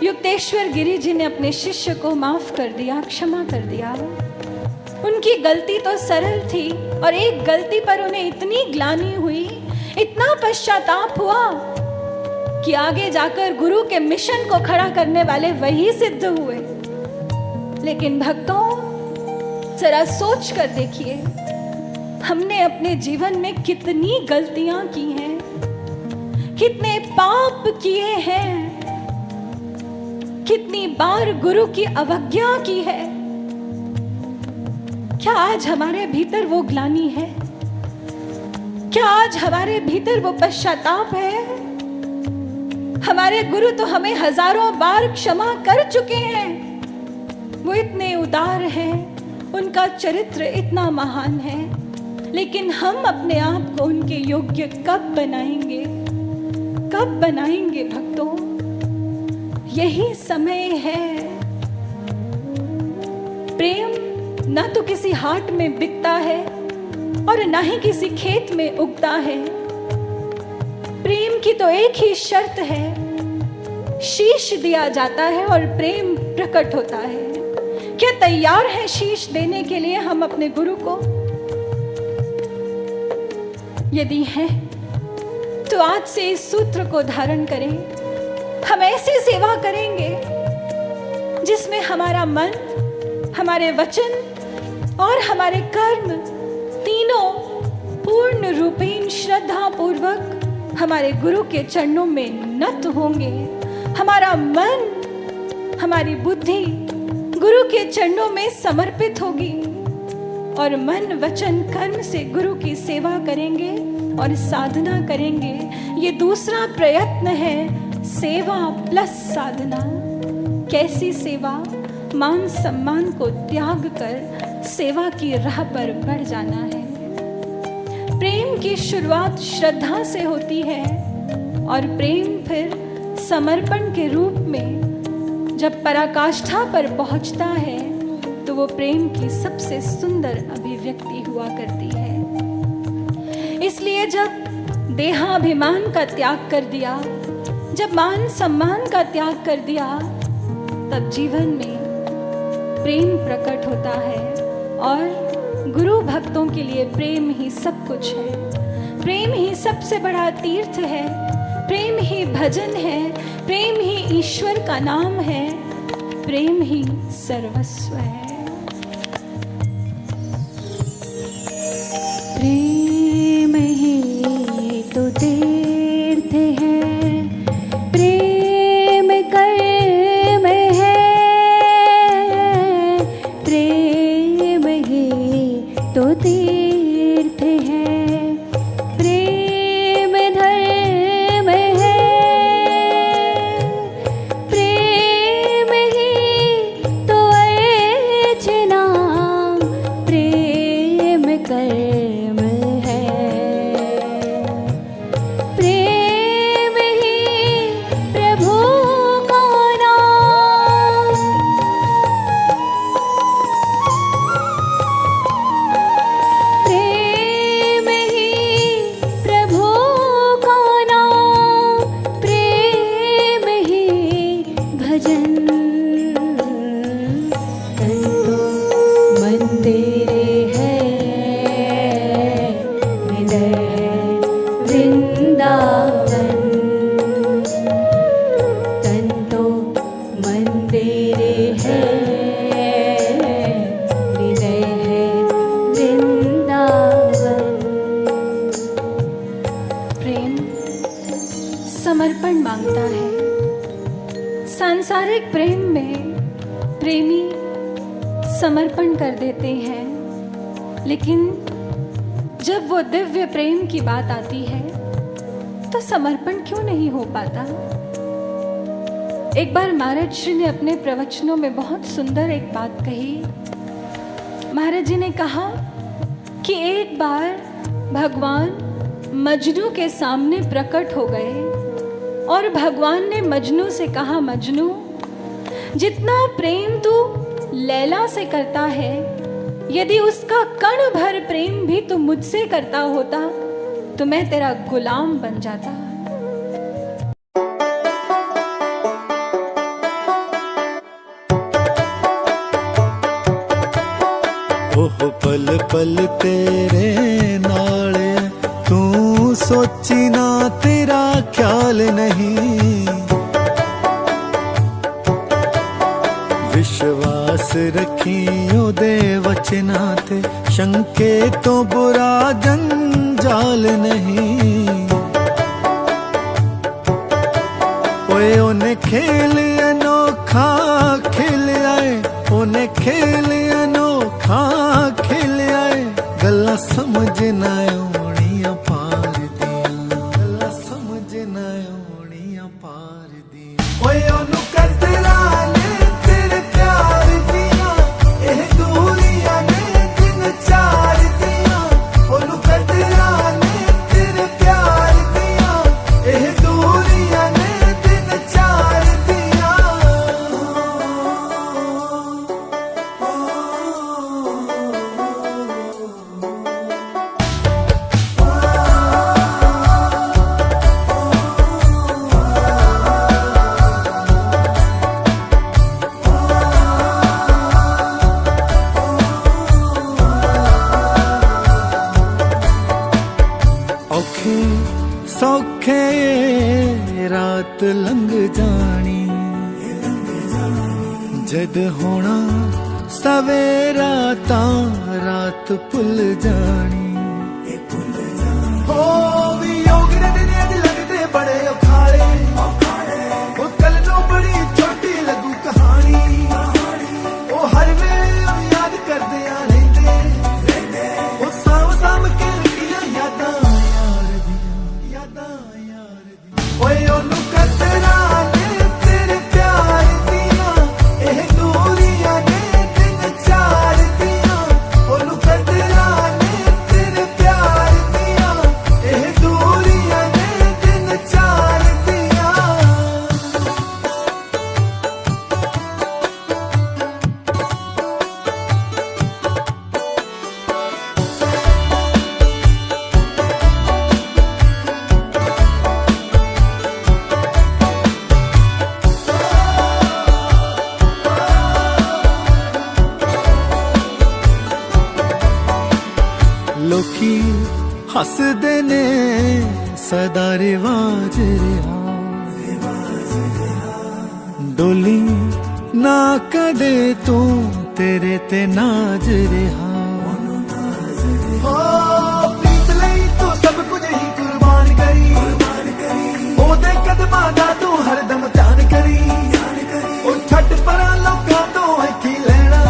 युक्तेश्वर गिरि जी ने अपने शिष्य को माफ कर दिया, क्षमा कर दिया। उनकी गलती तो सरल थी, और एक गलती पर उन्हें इतनी ग्लानि हुई, इतना पश्चाताप हुआ कि आगे जाकर गुरु के मिशन को खड़ा करने वाले वही सिद्ध हुए। लेकिन भक्तों, जरा सोच कर देखिए, हमने अपने जीवन में कितनी गलतियां की हैं, कितने पाप किए हैं, कितनी बार गुरु की अवज्ञा की है। क्या आज हमारे भीतर वो ग्लानि है? क्या आज हमारे भीतर वो पश्चाताप है? हमारे गुरु तो हमें हजारों बार क्षमा कर चुके हैं, वो इतने उदार हैं, उनका चरित्र इतना महान है, लेकिन हम अपने आप को उनके योग्य कब बनाएंगे? कब बनाएंगे भक्तों? यही समय है। प्रेम ना तो किसी हाट में बिकता है और ना ही किसी खेत में उगता है। प्रेम की तो एक ही शर्त है, शीश दिया जाता है और प्रेम प्रकट होता है। क्या तैयार हैं शीश देने के लिए हम अपने गुरु को? यदि हैं तो आज से इस सूत्र को धारण करें। हम ऐसी सेवा करेंगे जिसमें हमारा मन, हमारे वचन और हमारे कर्म तीनों पूर्ण रूपेण श्रद्धा पूर्वक हमारे गुरु के चरणों में नत होंगे। हमारा मन, हमारी बुद्धि गुरु के चरणों में समर्पित होगी और मन, वचन, कर्म से गुरु की सेवा करेंगे और साधना करेंगे। ये दूसरा प्रयत्न है, सेवा प्लस साधना। कैसी सेवा? मान सम्मान को त्याग कर सेवा की राह पर बढ़ जाना है। प्रेम की शुरुआत श्रद्धा से होती है और प्रेम फिर समर्पण के रूप में जब पराकाष्ठा पर पहुंचता है तो वो प्रेम की सबसे सुंदर अभिव्यक्ति हुआ करती है। इसलिए जब देहाभिमान का त्याग कर दिया, जब मान सम्मान का त्याग कर दिया, तब जीवन में प्रेम प्रकट होता है और गुरु भक्तों के लिए प्रेम ही सब कुछ है। प्रेम ही सबसे बड़ा तीर्थ है, प्रेम ही भजन है, प्रेम ही ईश्वर का नाम है, प्रेम ही सर्वस्व है। प्रेम ही तो तीर्थ है, प्रेम कर्म है, प्रेम ही तो तीर्थ है, प्रेम धर्म है, प्रेम ही तो अर्चना, प्रेम कर्म है, प्रेम ही प्रभु का नाम, प्रेम ही प्रभु का नाम, प्रेम ही भजन। तन तो मंदिर है, हृदय है वृंदावन। तन तो मंदिर है, हृदय है वृंदावन। प्रेम समर्पण मांगता है। सांसारिक प्रेम में प्रेमी समर्पण कर देते हैं, लेकिन जब वो दिव्य प्रेम की बात आती है तो समर्पण क्यों नहीं हो पाता? एक बार महाराज जी ने अपने प्रवचनों में बहुत सुंदर एक बात कही। महाराज जी ने कहा कि एक बार भगवान मजनू के सामने प्रकट हो गए और भगवान ने मजनू से कहा, मजनू, जितना प्रेम तू लैला से करता है, यदि उसका कण भर प्रेम भी तू मुझसे करता होता तो मैं तेरा गुलाम बन जाता। ओह पल पल तेरे नाल, तू सोची ना तेरा ख्याल नहीं। विश्वास रखी ओदे वचना ते, शंके तो बुरा जंजाल नहीं। ओए ओने खेल अनोखा खेल आए, ओने खेल अनोखा खेल आए, गल्ला समझ ना आउणियां पार दियां, गल्ला समझ ना आउणियां पार दियां। ओए ओनू कतरा ने तेरे प्यार दियां, एह दूरियां ने दिन चार दियां। ओनू कतरा ने तेरे प्यार दियां, एह दूरियां ने दिन चार दियां। रात लंघ जानी, जद होना सवेरा तां रात भुल जानी। हो वियोग दे दिन अज लगदे बड़े औखाड़े, ओ कल नूं बड़ी छोटी लगू कहानी। ओ हर वेले याद करदे आ रहिंदे, ओ साम साम के रखियां यादां यार दियां, यादां यार दियां। ओए ओनू कतरा ने तेरे प्यार दियां, एह दूरियां ने दिन चार दियां। ओनू कतरा ने तेरे प्यार दियां, एह दूरियां ने दिन चार दियां। लोकी हसदे ने सदा रिवाज रिहा, डोली ना कदे तू तेरे ते नाज रिहा। हो प्रीत लई तू सब कुछ ही कुर्बान करी, ओदे कदमां दा तू हरदम ध्यान करी। ओ छड्ड परां लोकां तो की लेना,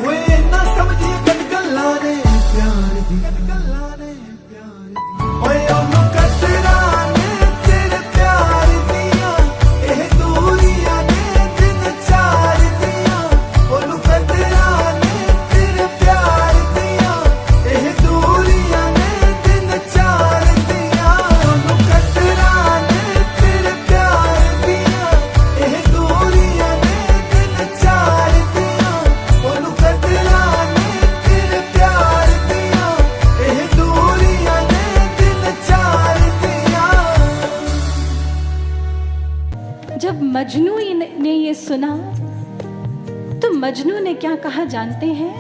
ओए ना समझी कद गल्लां ने प्यार दी, गल्लां ने प्यार दी। ओए ओनू कतरा ने तेरे प्यार दियां, एह दूरियां ने दिन चार दियां। ओनू कतरा ने तेरे प्यार दियां, एह दूरियां ने दिन चार दियां। ओनू कतरा ने तेरे प्यार दियां, एह दूरियां ने दिन चार दियां। ओनू कतरा ने तेरे प्यार दियां, एह दूरियां ने दिन चार दियां। जब मजनू ने ये सुना तो मजनू ने क्या कहा जानते हैं?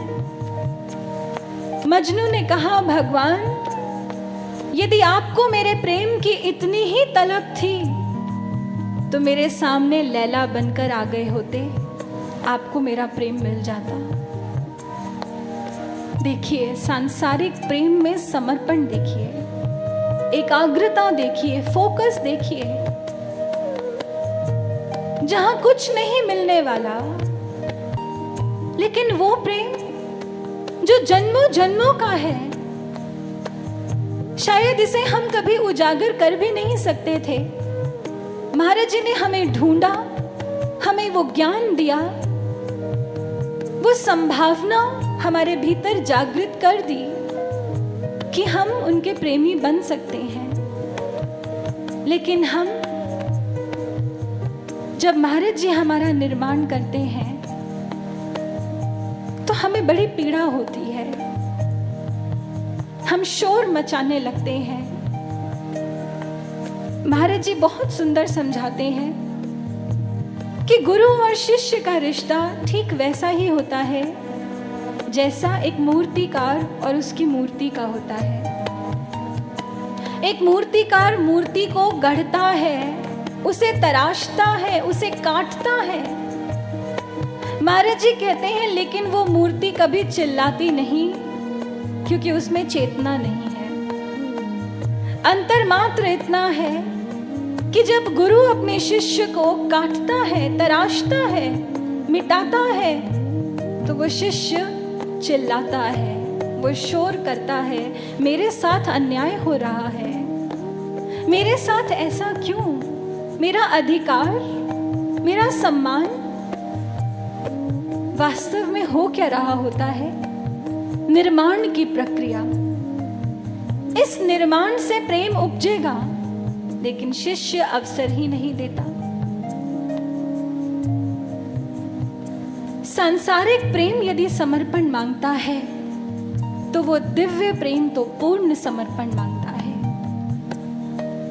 मजनू ने कहा, भगवान यदि आपको मेरे प्रेम की इतनी ही तलब थी तो मेरे सामने लैला बनकर आ गए होते, आपको मेरा प्रेम मिल जाता। देखिए, सांसारिक प्रेम में समर्पण देखिए, एकाग्रता देखिए, फोकस देखिए। जहां कुछ नहीं मिलने वाला, लेकिन वो प्रेम जो जन्मों जन्मों का है, शायद इसे हम कभी उजागर कर भी नहीं सकते थे। महाराज जी ने हमें ढूंढा, हमें वो ज्ञान दिया, वो संभावना हमारे भीतर जागृत कर दी कि हम उनके प्रेमी बन सकते हैं। लेकिन हम जब महाराज जी हमारा निर्माण करते हैं तो हमें बड़ी पीड़ा होती है, हम शोर मचाने लगते हैं। महाराज जी बहुत सुंदर समझाते हैं कि गुरु और शिष्य का रिश्ता ठीक वैसा ही होता है जैसा एक मूर्तिकार और उसकी मूर्ति का होता है। एक मूर्तिकार मूर्ति को गढ़ता है, उसे तराशता है, उसे काटता है। महाराज जी कहते हैं लेकिन वो मूर्ति कभी चिल्लाती नहीं, क्योंकि उसमें चेतना नहीं है। अंतर मात्र इतना है कि जब गुरु अपने शिष्य को काटता है, तराशता है, मिटाता है, तो वो शिष्य चिल्लाता है, वो शोर करता है, मेरे साथ अन्याय हो रहा है, मेरे साथ ऐसा क्यों, मेरा अधिकार, मेरा सम्मान। वास्तव में हो क्या रहा होता है? निर्माण की प्रक्रिया। इस निर्माण से प्रेम उपजेगा, लेकिन शिष्य अवसर ही नहीं देता। सांसारिक प्रेम यदि समर्पण मांगता है तो वो दिव्य प्रेम तो पूर्ण समर्पण मांगता है।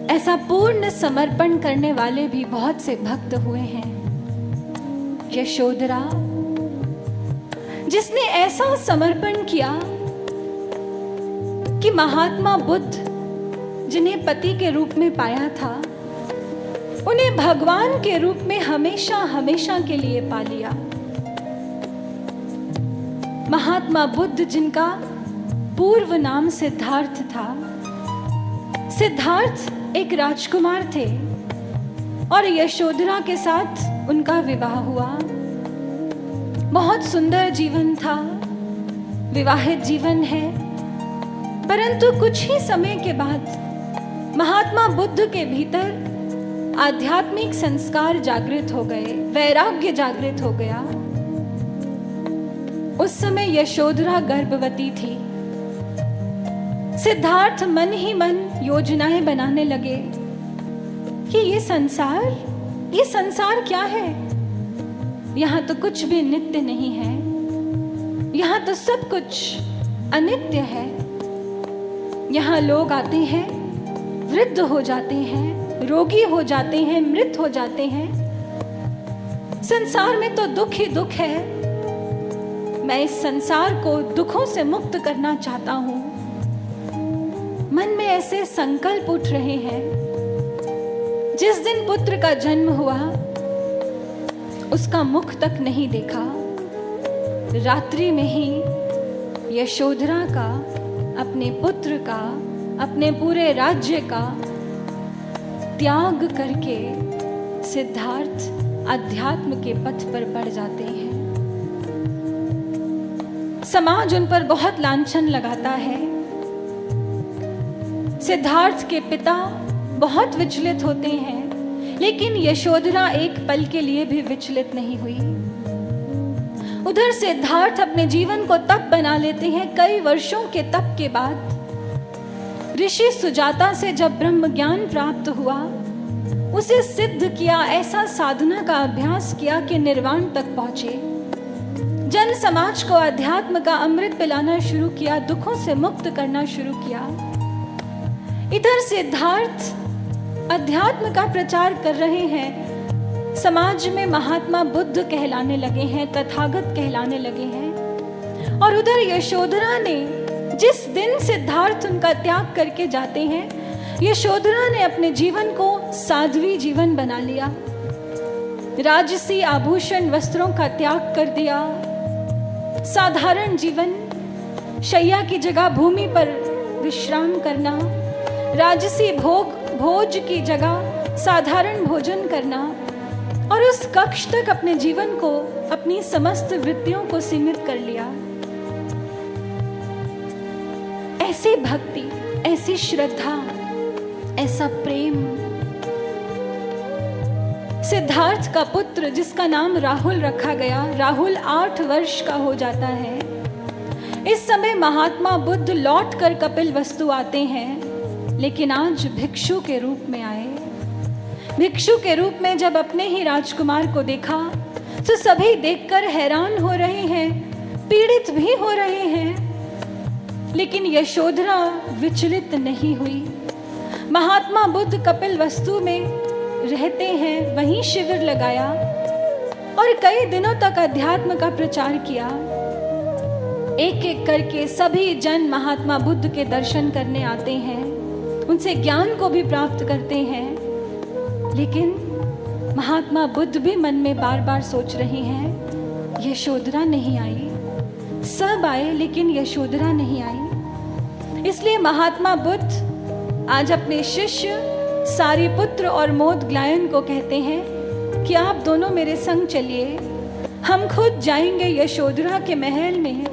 ऐसा पूर्ण समर्पण करने वाले भी बहुत से भक्त हुए हैं। यशोधरा, जिसने ऐसा समर्पण किया कि महात्मा बुद्ध जिन्हें पति के रूप में पाया था, उन्हें भगवान के रूप में हमेशा हमेशा के लिए पा लिया। महात्मा बुद्ध, जिनका पूर्व नाम सिद्धार्थ था, सिद्धार्थ एक राजकुमार थे और यशोधरा के साथ उनका विवाह हुआ। बहुत सुंदर जीवन था, विवाहित जीवन है। परंतु कुछ ही समय के बाद महात्मा बुद्ध के भीतर आध्यात्मिक संस्कार जागृत हो गए, वैराग्य जागृत हो गया। उस समय यशोधरा गर्भवती थी। सिद्धार्थ मन ही मन योजनाएं बनाने लगे कि ये संसार क्या है? यहाँ तो कुछ भी नित्य नहीं है, यहाँ तो सब कुछ अनित्य है। यहाँ लोग आते हैं, वृद्ध हो जाते हैं, रोगी हो जाते हैं, मृत हो जाते हैं। संसार में तो दुख ही दुख है। मैं इस संसार को दुखों से मुक्त करना चाहता हूं। मन में ऐसे संकल्प उठ रहे हैं। जिस दिन पुत्र का जन्म हुआ, उसका मुख तक नहीं देखा। रात्रि में ही यशोधरा का, अपने पुत्र का, अपने पूरे राज्य का त्याग करके सिद्धार्थ अध्यात्म के पथ पर बढ़ जाते हैं। समाज उन पर बहुत लांछन लगाता है। सिद्धार्थ के पिता बहुत विचलित होते हैं, लेकिन यशोधरा एक पल के लिए भी विचलित नहीं हुई। उधर सिद्धार्थ अपने जीवन को तप बना लेते हैं। कई वर्षों के तप के बाद ऋषि सुजाता से जब ब्रह्म ज्ञान प्राप्त हुआ, उसे सिद्ध किया, ऐसा साधना का अभ्यास किया कि निर्वाण तक पहुंचे। जन समाज को अध्यात्म का अमृत पिलाना शुरू किया, दुखों से मुक्त करना शुरू किया। इधर सिद्धार्थ अध्यात्म का प्रचार कर रहे हैं। समाज में महात्मा बुद्ध कहलाने लगे हैं, तथागत कहलाने लगे हैं। और उधर यशोधरा ने, जिस दिन सिद्धार्थ उनका त्याग करके जाते हैं, यशोधरा ने अपने जीवन को साध्वी जीवन बना लिया। राजसी आभूषण वस्त्रों का त्याग कर दिया। साधारण जीवन, शैया की जगह भूमि पर विश्राम करना, राजसी भोज की जगह साधारण भोजन करना, और उस कक्ष तक अपने जीवन को, अपनी समस्त वृत्तियों को सीमित कर लिया। ऐसी भक्ति, ऐसी श्रद्धा, ऐसा प्रेम। सिद्धार्थ का पुत्र, जिसका नाम राहुल रखा गया, राहुल 8 वर्ष का हो जाता है। इस समय महात्मा बुद्ध लौटकर कपिलवस्तु आते हैं, लेकिन आज भिक्षु के रूप में आए। भिक्षु के रूप में जब अपने ही राजकुमार को देखा, तो सभी देखकर हैरान हो रहे हैं, पीड़ित भी हो रहे हैं। लेकिन यशोधरा विचलित नहीं हुई। महात्मा बुद्ध कपिलवस्तु में रहते हैं, वहीं शिविर लगाया और कई दिनों तक अध्यात्म का प्रचार किया। एक एक करके सभी जन महात्मा बुद्ध के दर्शन करने आते हैं, उनसे ज्ञान को भी प्राप्त करते हैं। लेकिन महात्मा बुद्ध भी मन में बार बार सोच रहे हैं, यशोधरा नहीं आई। सब आए, लेकिन यशोधरा नहीं आई। इसलिए महात्मा बुद्ध आज अपने शिष्य सारिपुत्र और मोदग्लायन को कहते हैं कि आप दोनों मेरे संग चलिए, हम खुद जाएंगे यशोधरा के महल में।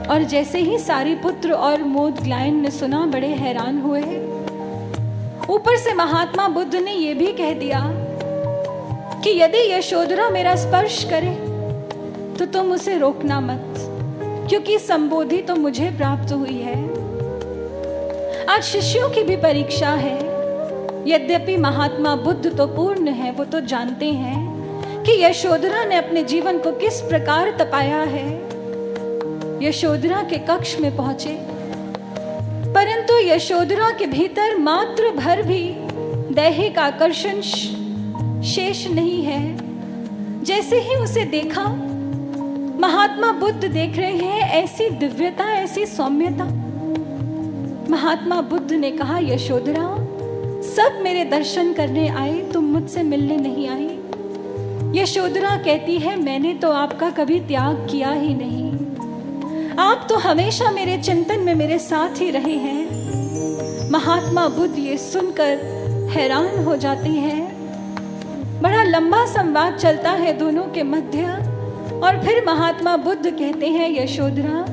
और जैसे ही सारिपुत्र और मोदग्लायन ने सुना, बड़े हैरान हुए। ऊपर से महात्मा बुद्ध ने यह भी कह दिया कि यदि यशोधरा मेरा स्पर्श करे तो तुम उसे रोकना मत, क्योंकि संबोधि तो मुझे प्राप्त हुई है। आज शिष्यों की भी परीक्षा है। यद्यपि महात्मा बुद्ध तो पूर्ण है, वो तो जानते हैं कि यशोधरा ने अपने जीवन को किस प्रकार तपाया है। यशोधरा के कक्ष में पहुंचे, परंतु यशोधरा के भीतर मात्र भर भी दैहिक आकर्षण शेष नहीं है। जैसे ही उसे देखा, महात्मा बुद्ध देख रहे हैं, ऐसी दिव्यता, ऐसी सौम्यता। महात्मा बुद्ध ने कहा, यशोधरा, सब मेरे दर्शन करने आए, तुम मुझसे मिलने नहीं आई। यशोधरा कहती है, मैंने तो आपका कभी त्याग किया ही नहीं, आप तो हमेशा मेरे चिंतन में मेरे साथ ही रहे हैं। महात्मा बुद्ध ये सुनकर हैरान हो जाती हैं। बड़ा लंबा संवाद चलता है दोनों के मध्य, और फिर महात्मा बुद्ध कहते हैं, यशोधरा,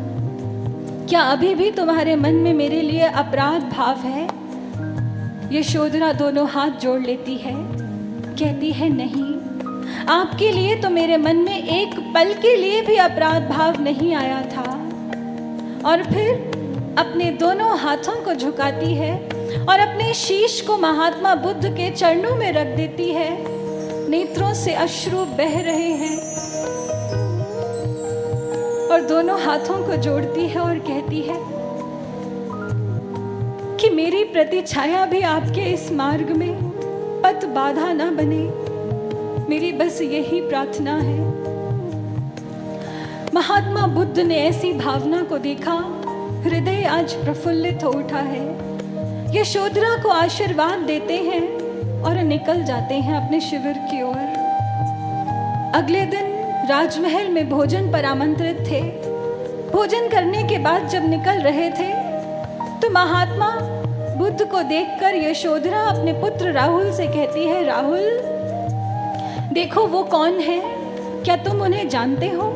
क्या अभी भी तुम्हारे मन में मेरे लिए अपराध भाव है? यशोधरा दोनों हाथ जोड़ लेती है, कहती है, नहीं, आपके लिए तो मेरे मन में एक पल के लिए भी अपराध भाव नहीं आया था। और फिर अपने दोनों हाथों को झुकाती है और अपने शीश को महात्मा बुद्ध के चरणों में रख देती है। नेत्रों से अश्रु बह रहे हैं और दोनों हाथों को जोड़ती है और कहती है कि मेरी प्रतिछाया भी आपके इस मार्ग में पथ बाधा ना बने, मेरी बस यही प्रार्थना है। महात्मा बुद्ध ने ऐसी भावना को देखा, हृदय आज प्रफुल्लित हो उठा है। यशोधरा को आशीर्वाद देते हैं और निकल जाते हैं अपने शिविर की ओर। अगले दिन राजमहल में भोजन पर आमंत्रित थे। भोजन करने के बाद जब निकल रहे थे तो महात्मा बुद्ध को देखकर यशोधरा अपने पुत्र राहुल से कहती है, राहुल, देखो वो कौन है, क्या तुम उन्हें जानते हो?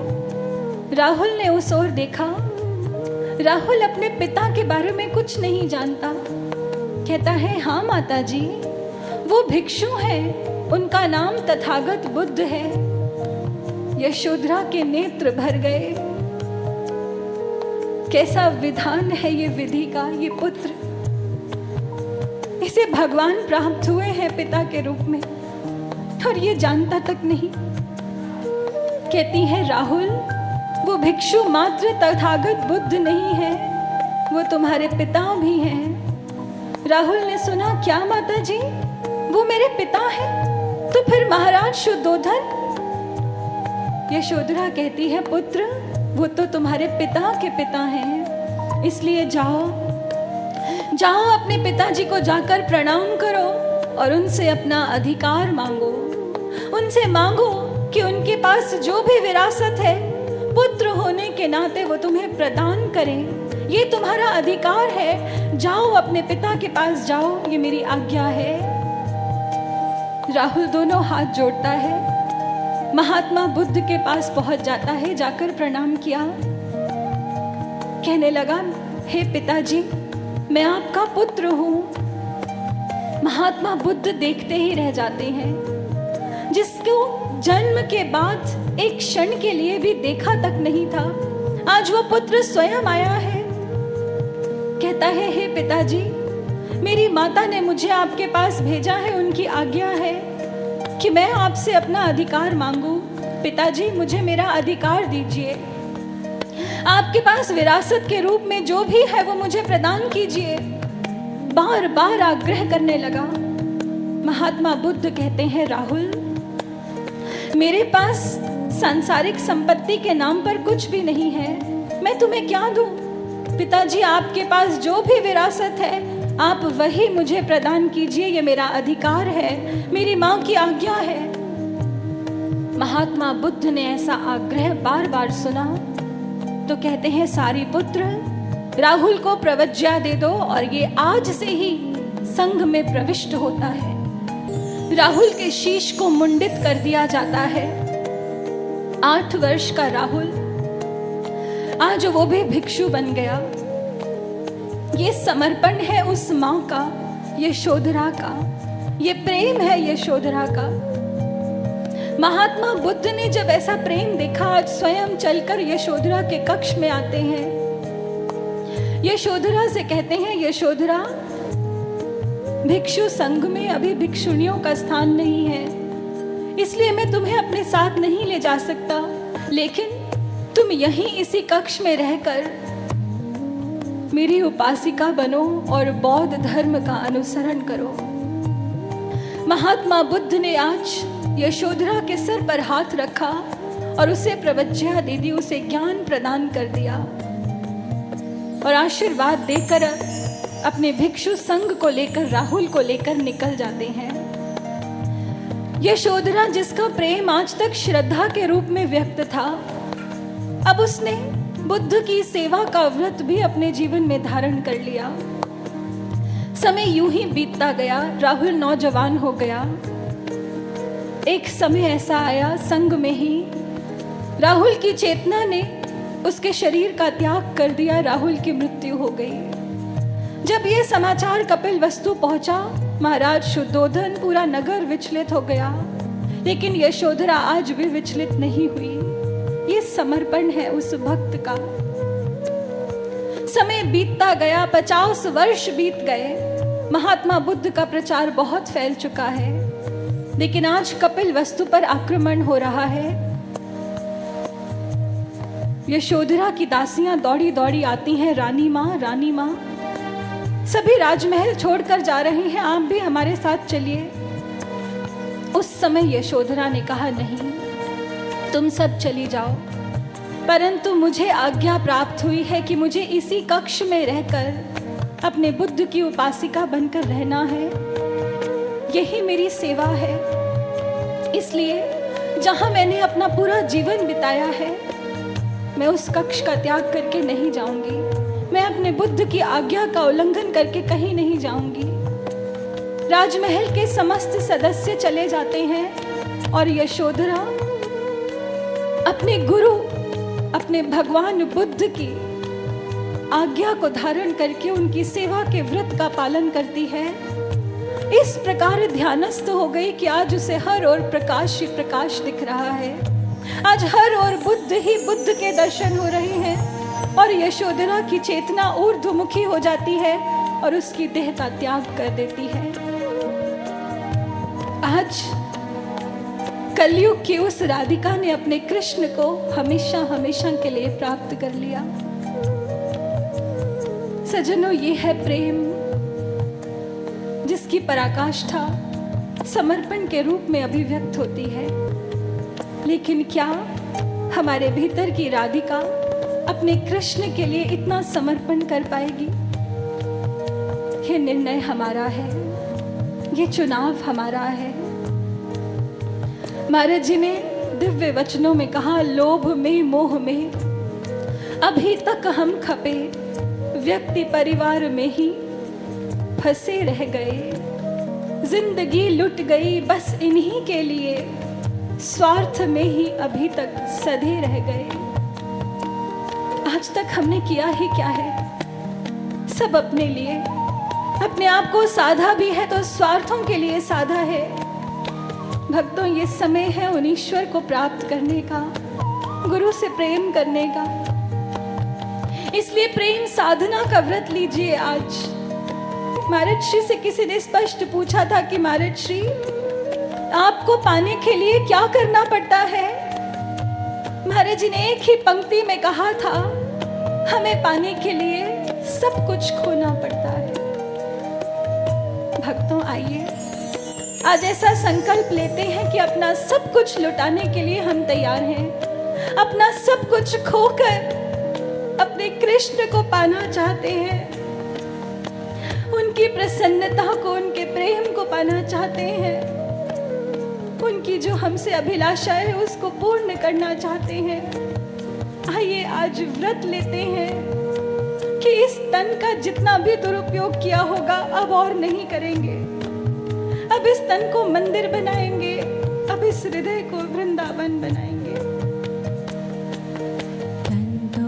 राहुल ने उस ओर देखा। राहुल अपने पिता के बारे में कुछ नहीं जानता। कहता है, हाँ माता जी, वो भिक्षु हैं, उनका नाम तथागत बुद्ध है। यशोधरा के नेत्र भर गए। कैसा विधान है ये विधि का, ये पुत्र, इसे भगवान प्राप्त हुए हैं पिता के रूप में और ये जानता तक नहीं। कहती है, राहुल, वो भिक्षु मात्र तथागत बुद्ध नहीं है, वो तुम्हारे पिता भी हैं। राहुल ने सुना, क्या माता जी, वो मेरे पिता हैं? तो फिर महाराज शुद्धोधन? यशोधरा कहती है, पुत्र, वो तो तुम्हारे पिता के पिता हैं, इसलिए जाओ जाओ अपने पिताजी को जाकर प्रणाम करो और उनसे अपना अधिकार मांगो। उनसे मांगो कि उनके पास जो भी विरासत है पुत्र होने के नाते वो तुम्हें प्रदान करें। ये तुम्हारा अधिकार है, जाओ अपने पिता के पास जाओ, ये मेरी आज्ञा है। राहुल दोनों हाथ जोड़ता है, महात्मा बुद्ध के पास पहुंच जाता है, जाकर प्रणाम किया। कहने लगा, हे पिताजी, मैं आपका पुत्र हूं। महात्मा बुद्ध देखते ही रह जाते हैं। जिसको जन्म के बाद एक क्षण के लिए भी देखा तक नहीं था, आज वो पुत्र स्वयं आया है। कहता है, हे पिताजी, मेरी माता ने मुझे आपके पास भेजा है, उनकी आज्ञा है कि मैं आपसे अपना अधिकार मांगू। पिताजी, मुझे मेरा अधिकार दीजिए। आपके पास विरासत के रूप में जो भी है वो मुझे प्रदान कीजिए। बार बार आग्रह करने लगा। महात्मा बुद्ध कहते हैं, राहुल, मेरे पास सांसारिक संपत्ति के नाम पर कुछ भी नहीं है, मैं तुम्हें क्या दूं? पिताजी, आपके पास जो भी विरासत है आप वही मुझे प्रदान कीजिए, ये मेरा अधिकार है, मेरी माँ की आज्ञा है। महात्मा बुद्ध ने ऐसा आग्रह बार बार सुना तो कहते हैं, सारी पुत्र, राहुल को प्रवज्ञा दे दो और ये आज से ही संघ में प्रविष्ट होता है। राहुल के शीश को मुंडित कर दिया जाता है। 8 वर्ष का राहुल आज वो भी भिक्षु बन गया। ये समर्पण है उस माँ का, यशोधरा का, ये प्रेम है यशोधरा का। महात्मा बुद्ध ने जब ऐसा प्रेम देखा, आज स्वयं चलकर यशोधरा के कक्ष में आते हैं। यशोधरा से कहते हैं, यशोधरा, भिक्षु संघ में अभी भिक्षुणियों का स्थान नहीं है, इसलिए मैं तुम्हें अपने साथ नहीं ले जा सकता, लेकिन तुम यहीं इसी कक्ष में रहकर मेरी उपासिका बनो और बौद्ध धर्म का अनुसरण करो। महात्मा बुद्ध ने आज यशोधरा के सर पर हाथ रखा और उसे प्रवज्ञा दे दी, उसे ज्ञान प्रदान कर दिया और आशीर्वाद देकर अपने भिक्षु संघ को लेकर, राहुल को लेकर निकल जाते हैं। यशोधरा, जिसका प्रेम आज तक श्रद्धा के रूप में व्यक्त था, अब उसने बुद्ध की सेवा का व्रत भी अपने जीवन में धारण कर लिया। समय यूं ही बीतता गया, राहुल नौजवान हो गया। एक समय ऐसा आया, संग में ही राहुल की चेतना ने उसके शरीर का त्याग कर दिया, राहुल की मृत्यु हो गई। जब ये समाचार कपिलवस्तु पहुंचा, महाराज शुद्धोधन, पूरा नगर विचलित हो गया, लेकिन यशोधरा आज भी विचलित नहीं हुई। ये समर्पण है उस भक्त का। समय बीतता गया, 50 वर्ष बीत गए। महात्मा बुद्ध का प्रचार बहुत फैल चुका है, लेकिन आज कपिलवस्तु पर आक्रमण हो रहा है। यशोधरा की दासियां दौड़ी दौड़ी आती हैं, रानी माँ, रानी माँ। सभी राजमहल छोड़कर जा रहे हैं, आप भी हमारे साथ चलिए। उस समय यशोधरा ने कहा, नहीं, तुम सब चली जाओ, परंतु मुझे आज्ञा प्राप्त हुई है कि मुझे इसी कक्ष में रहकर अपने बुद्ध की उपासिका बनकर रहना है। यही मेरी सेवा है। इसलिए जहां मैंने अपना पूरा जीवन बिताया है, मैं उस कक्ष का त्याग करके नहीं जाऊंगी। मैं अपने बुद्ध की आज्ञा का उल्लंघन करके कहीं नहीं जाऊंगी। राजमहल के समस्त सदस्य चले जाते हैं और यशोधरा अपने गुरु, अपने भगवान बुद्ध की आज्ञा को धारण करके उनकी सेवा के व्रत का पालन करती है। इस प्रकार ध्यानस्थ हो गई कि आज उसे हर ओर प्रकाश ही प्रकाश दिख रहा है। आज हर ओर बुद्ध ही बुद्ध के दर्शन हो रहे हैं और यशोधरा की चेतना ऊर्ध्वमुखी हो जाती है और उसकी देह का त्याग कर देती है। आज कलयुग की उस राधिका ने अपने कृष्ण को हमेशा हमेशा के लिए प्राप्त कर लिया। सज्जनों, ये है प्रेम, जिसकी पराकाष्ठा समर्पण के रूप में अभिव्यक्त होती है। लेकिन क्या हमारे भीतर की राधिका अपने कृष्ण के लिए इतना समर्पण कर पाएगी? ये निर्णय हमारा है, ये चुनाव हमारा है। महाराज जी ने दिव्य वचनों में कहा, लोभ में मोह में अभी तक हम खपे, व्यक्ति परिवार में ही फंसे रह गए। जिंदगी लुट गई बस इन्हीं के लिए, स्वार्थ में ही अभी तक सधे रह गए। आज तक हमने किया ही क्या है? सब अपने लिए, अपने आप को साधा भी है तो स्वार्थों के लिए साधा है। भक्तों, ये समय है उन ईश्वर को प्राप्त करने का, गुरु से प्रेम करने का। इसलिए प्रेम साधना का व्रत लीजिए आज। महाराज श्री से किसी ने स्पष्ट पूछा था कि महाराज श्री, आपको पाने के लिए क्या करना पड़ता है? महाराज जी ने एक ही पंक्ति में कहा था, हमें पाने के लिए सब कुछ खोना पड़ता है। भक्तों, आइए आज ऐसा संकल्प लेते हैं कि अपना सब कुछ लुटाने के लिए हम तैयार हैं। अपना सब कुछ खोकर अपने कृष्ण को पाना चाहते हैं, उनकी प्रसन्नता को, उनके प्रेम को पाना चाहते हैं, उनकी जो हमसे अभिलाषा है उसको पूर्ण करना चाहते हैं। आइए आज व्रत लेते हैं कि इस तन का जितना भी दुरुपयोग किया होगा अब और नहीं करेंगे। अब इस तन को मंदिर बनाएंगे, अब इस हृदय को वृंदावन बनाएंगे। तन तो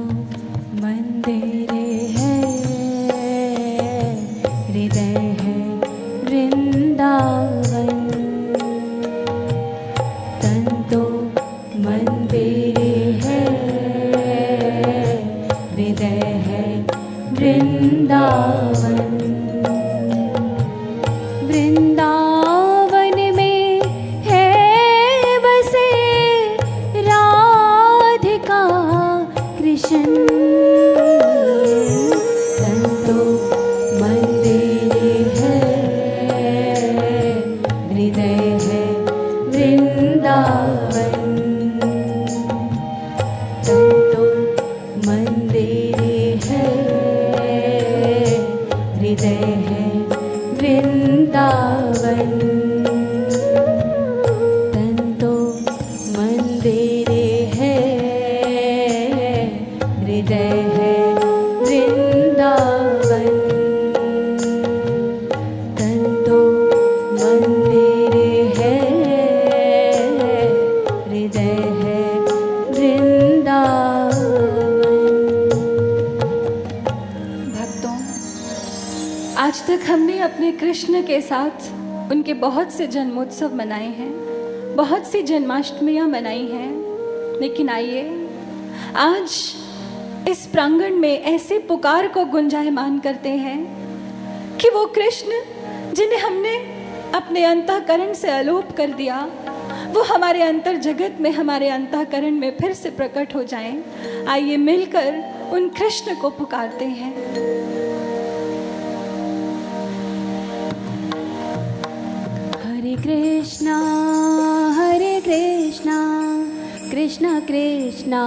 मंदिर है, हृदय है वृंदावन। तन तो मंदिर है, हृदय है वृंदावन। वृंदावन में है बसे राधिका कृष्ण। तन तो मंदिर है, हृदय है वृंदावन। तन तो मंदिर है, हृदय हृदय है वृंदावन। तन तो मंदिर है, हृदय है वृंदावन। भक्तों, आज तक हमने अपने कृष्ण के साथ उनके बहुत से जन्मोत्सव मनाए हैं, बहुत सी जन्माष्टमियाँ मनाई हैं, लेकिन आइए आज इस प्रांगण में ऐसे पुकार को गुंजायमान करते हैं कि वो कृष्ण जिन्हें हमने अपने अंतःकरण से अलोप कर दिया, वो हमारे अंतर जगत में, हमारे अंतःकरण में फिर से प्रकट हो जाएं। आइए मिलकर उन कृष्ण को पुकारते हैं। हरे कृष्णा कृष्ण कृष्णा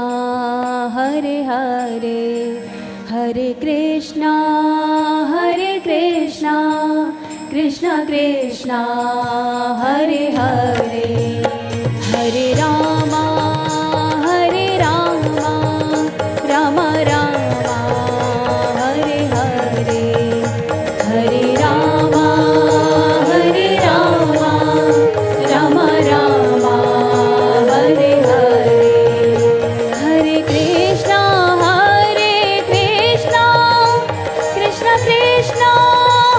हरे हरे, हरे कृष्णा कृष्ण कृष्णा हरे हरे, हरे रामा राम रामा हरे हरे, हरे रामा राम रामा हरे हरे, हरे कृष्णा कृष्ण कृष्णा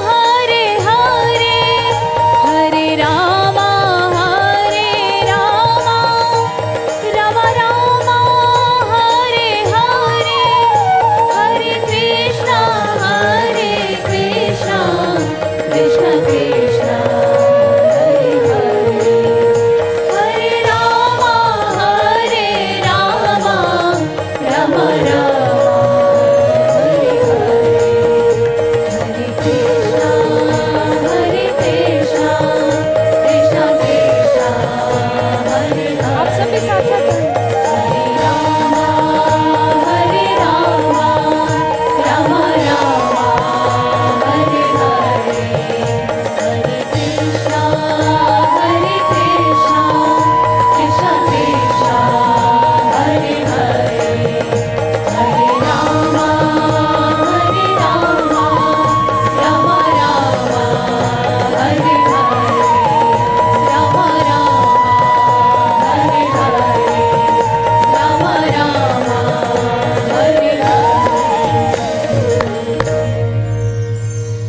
हरे हरे, हरे रामा राम रामा हरे हरे, हरे कृष्णा कृष्ण कृष्णा हरे हरे, हरे रामा राम रामा हरे हरे, हरे कृष्णा कृष्ण कृष्णा हरे हरे। आप सभी साथ साथ हैं। हरे रामा राम रामा हरे हरे, हरे कृष्णा कृष्ण कृष्णा हरे हरे, हरे रामा राम रामा हरे हरे, राम हरे हरे, राम हरे हरे।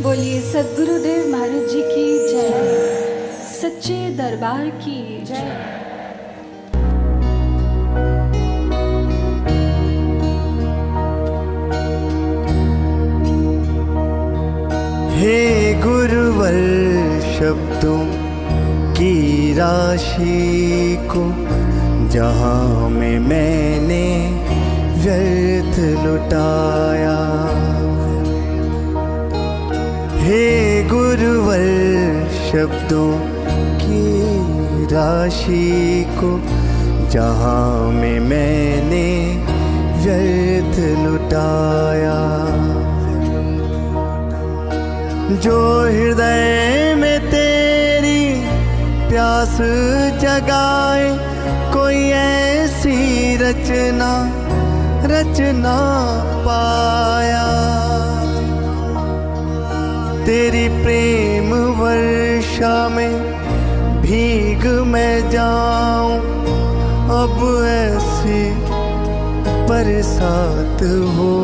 बोलिए सद्गुरुदेव महाराज जी की जय, सच्चे दरबार की जय। हे गुरुवर शब्दों की राशि को जहाँ में मैंने व्यर्थ लुटाया, हे गुरुवर शब्दों की राशि को जहाँ में मैंने व्यर्थ लुटाया, जो हृदय में तेरी प्यास जगाए कोई ऐसी रचना पाया, तेरी प्रेम वर्षा में भीग मैं जाऊं, अब ऐसी बरसात हो।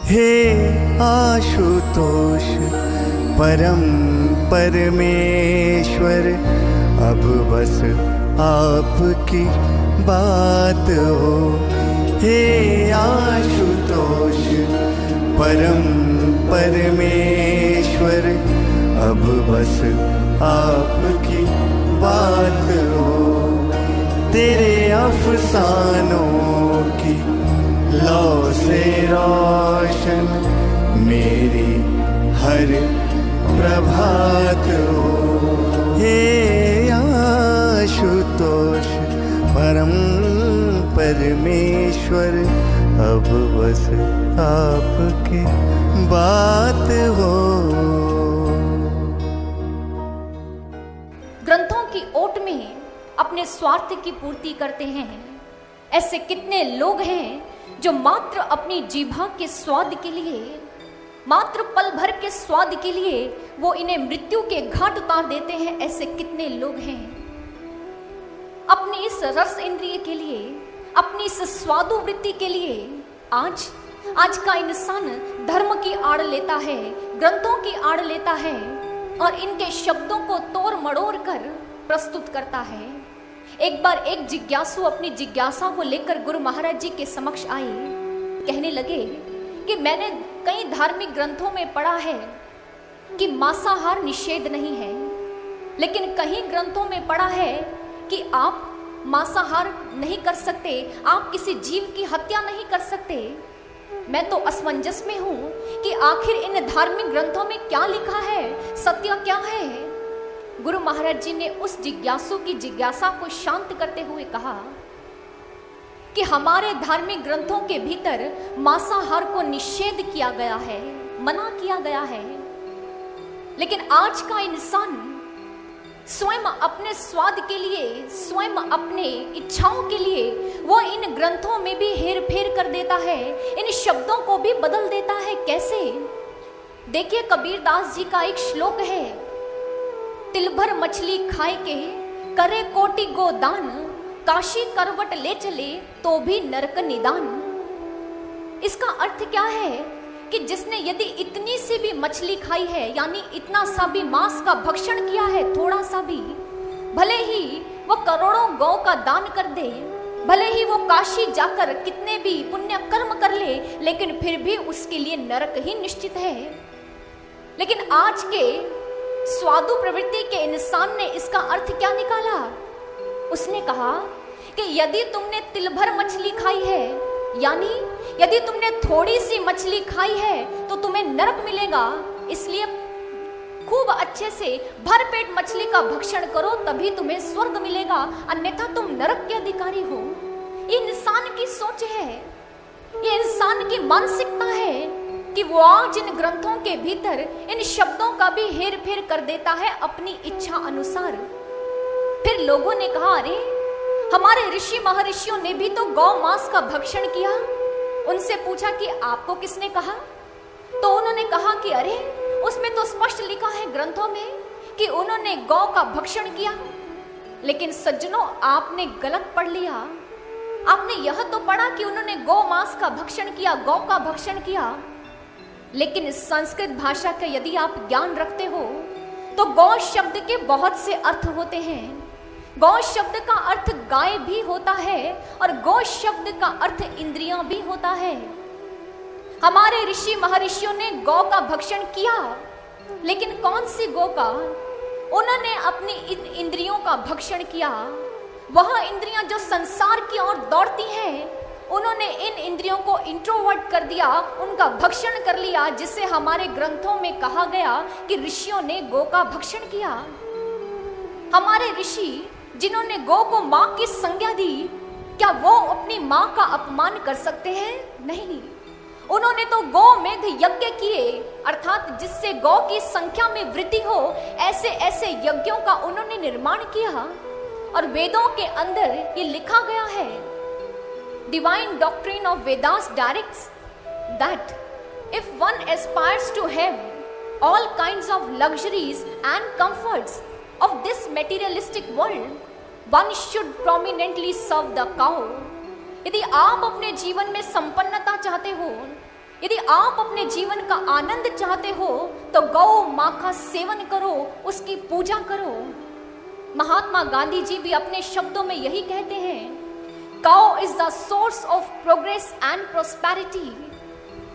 हे आशुतोष परम परमेश्वर, अब बस आपकी बात हो। हे आशुतोष परम परमेश्वर, अब बस आपकी बात हो। तेरे अफसानों की लौ से रोशन मेरी हर प्रभात हो। हे आशुतोष परम परमेश्वर, अब बस आपकी बात हो। ग्रंथों की ओट में अपने स्वार्थ की पूर्ति करते हैं ऐसे कितने लोग हैं जो मात्र अपनी जीभा के स्वाद के लिए, मात्र पल भर के स्वाद के लिए वो इन्हें मृत्यु के घाट उतार देते हैं। ऐसे कितने लोग हैं अपनी इस रस इंद्रिय के लिए, अपनी इस स्वादु वृत्ति के लिए आज का इंसान धर्म की आड़ लेता है, ग्रंथों की आड़ लेता है और इनके शब्दों को तोड़ मड़ोड़ कर प्रस्तुत करता है। एक बार एक जिज्ञासु अपनी जिज्ञासा को लेकर गुरु महाराज जी के समक्ष आए। कहने लगे कि मैंने कई धार्मिक ग्रंथों में पढ़ा है कि मांसाहार निषेध नहीं है, लेकिन कहीं ग्रंथों में पढ़ा है कि आप मांसाहार नहीं कर सकते, आप किसी जीव की हत्या नहीं कर सकते। मैं तो असमंजस में हूं कि आखिर इन धार्मिक ग्रंथों में क्या लिखा है, सत्य क्या है। गुरु महाराज जी ने उस जिज्ञासु की जिज्ञासा को शांत करते हुए कहा कि हमारे धार्मिक ग्रंथों के भीतर मांसाहार को निषेध किया गया है, मना किया गया है, लेकिन आज का इंसान स्वयं अपने स्वाद के लिए, स्वयं अपने इच्छाओं के लिए वो इन ग्रंथों में भी हेर फेर कर देता है, इन शब्दों को भी बदल देता है। कैसे? देखिए, कबीरदास जी का एक श्लोक है, तिल भर मछली खाए के करे कोटि गोदान, काशी करवट ले चले तो भी नरक निदान। इसका अर्थ क्या है कि जिसने यदि इतनी सी भी मछली खाई है, यानी इतना सा भी मांस का भक्षण किया है, थोड़ा सा भी, भले ही वो करोड़ों गौ का दान कर दे, भले ही वो काशी जाकर कितने भी पुण्य कर्म कर ले, लेकिन फिर भी उसके लिए नरक ही निश्चित है। लेकिन आज के स्वादु प्रवृत्ति के इंसान ने इसका अर्थ क्या निकाला? उसने कहा कि यदि तुमने तिल भर मछली खाई है, यानी यदि तुमने थोड़ी सी मछली खाई है तो तुम्हें नरक मिलेगा, इसलिए खूब अच्छे से भरपेट मछली का भक्षण करो, तभी तुम्हें स्वर्ग मिलेगा, अन्यथा तुम नरक के अधिकारी हो। ये इंसान की सोच है, ये इंसान की मानसिकता है कि वो आज इन ग्रंथों के भीतर इन शब्दों का भी हेर फेर कर देता है अपनी इच्छा अनुसार। फिर लोगों ने कहा, अरे हमारे ऋषि महर्षियों ने भी तो गौ मांस का भक्षण किया। उनसे पूछा कि आपको किसने कहा? तो उन्होंने कहा कि अरे उसमें तो स्पष्ट लिखा है ग्रंथों में कि उन्होंने गौ का भक्षण किया। लेकिन सज्जनों, आपने गलत पढ़ लिया। आपने यह तो पढ़ा कि उन्होंने गौ मांस का भक्षण किया, गौ का भक्षण किया, लेकिन संस्कृत भाषा का यदि आप ज्ञान रखते हो तो गौ शब्द के बहुत से अर्थ होते हैं। गौ शब्द का अर्थ गाय भी होता है और गौ शब्द का अर्थ इंद्रियां भी होता है। हमारे ऋषि महर्षियों ने गौ का भक्षण किया, लेकिन कौन सी गौ का? उन्होंने अपनी इंद्रियों का भक्षण किया। वह इंद्रियां जो संसार की ओर दौड़ती हैं, उन्होंने इन इंद्रियों को इंट्रोवर्ट कर दिया, उनका भक्षण कर लिया, जिसे हमारे ग्रंथों में कहा गया कि ऋषियों ने गौ का भक्षण किया। हमारे ऋषि जिन्होंने गौ को मां की संज्ञा दी, क्या वो अपनी मां का अपमान कर सकते हैं? नहीं। उन्होंने तो गौ मेध यज्ञ किए, अर्थात जिससे गौ की संख्या में वृद्धि हो, ऐसे ऐसे यज्ञों का उन्होंने निर्माण किया। और वेदों के अंदर ये लिखा गया है, divine doctrine of Vedas directs that if one aspires to have all kinds of luxuries and comforts of this materialistic world, one should prominently serve the cow. यदि आप अपने जीवन में संपन्नता चाहते हो, यदि आप अपने जीवन का आनंद चाहते हो, तो गौ मां का सेवन करो, उसकी पूजा करो। महात्मा गांधी जी भी अपने शब्दों में यही कहते हैं, cow is the source of progress and prosperity,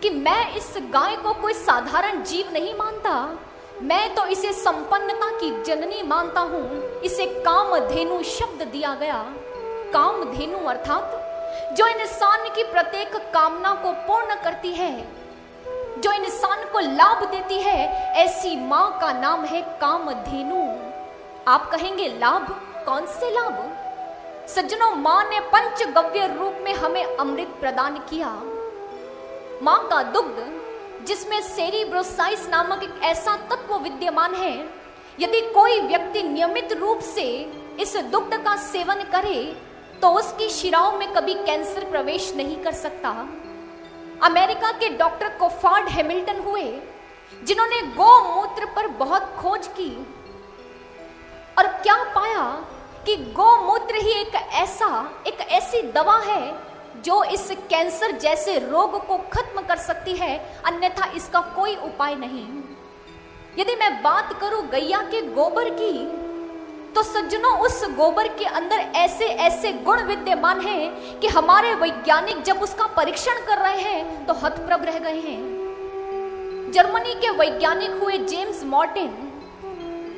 कि मैं इस गाय को कोई साधारण जीव नहीं मानता, मैं तो इसे संपन्नता की जननी मानता हूं। इसे कामधेनु शब्द दिया गया। कामधेनु अर्थात जो इंसान की प्रत्येक कामना को पूर्ण करती है, जो इंसान को लाभ देती है, ऐसी मां का नाम है कामधेनु। आप कहेंगे लाभ? कौन से लाभ? सज्जनों, मां ने पंचगव्य रूप में हमें अमृत प्रदान किया। मां का दुग्ध, जिसमें सेरिब्रोसाइस नामक एक ऐसा तत्व विद्यमान है, यदि कोई व्यक्ति नियमित रूप से इस दुग्ध का सेवन करे तो उसकी शिराओं में कभी कैंसर प्रवेश नहीं कर सकता। अमेरिका के डॉक्टर कोफार्ड हैमिल्टन हुए जिन्होंने गौमूत्र पर बहुत खोज की और क्या पाया कि गौमूत्र ही एक ऐसी दवा है जो इस कैंसर जैसे रोग को खत्म कर सकती है, अन्यथा इसका कोई उपाय नहीं। यदि मैं बात करूं गैया के गोबर की, तो सज्जनों उस गोबर के अंदर ऐसे ऐसे गुण विद्यमान हैं कि हमारे वैज्ञानिक जब उसका परीक्षण कर रहे हैं तो हतप्रभ रह गए हैं। जर्मनी के वैज्ञानिक हुए जेम्स मॉर्टिन,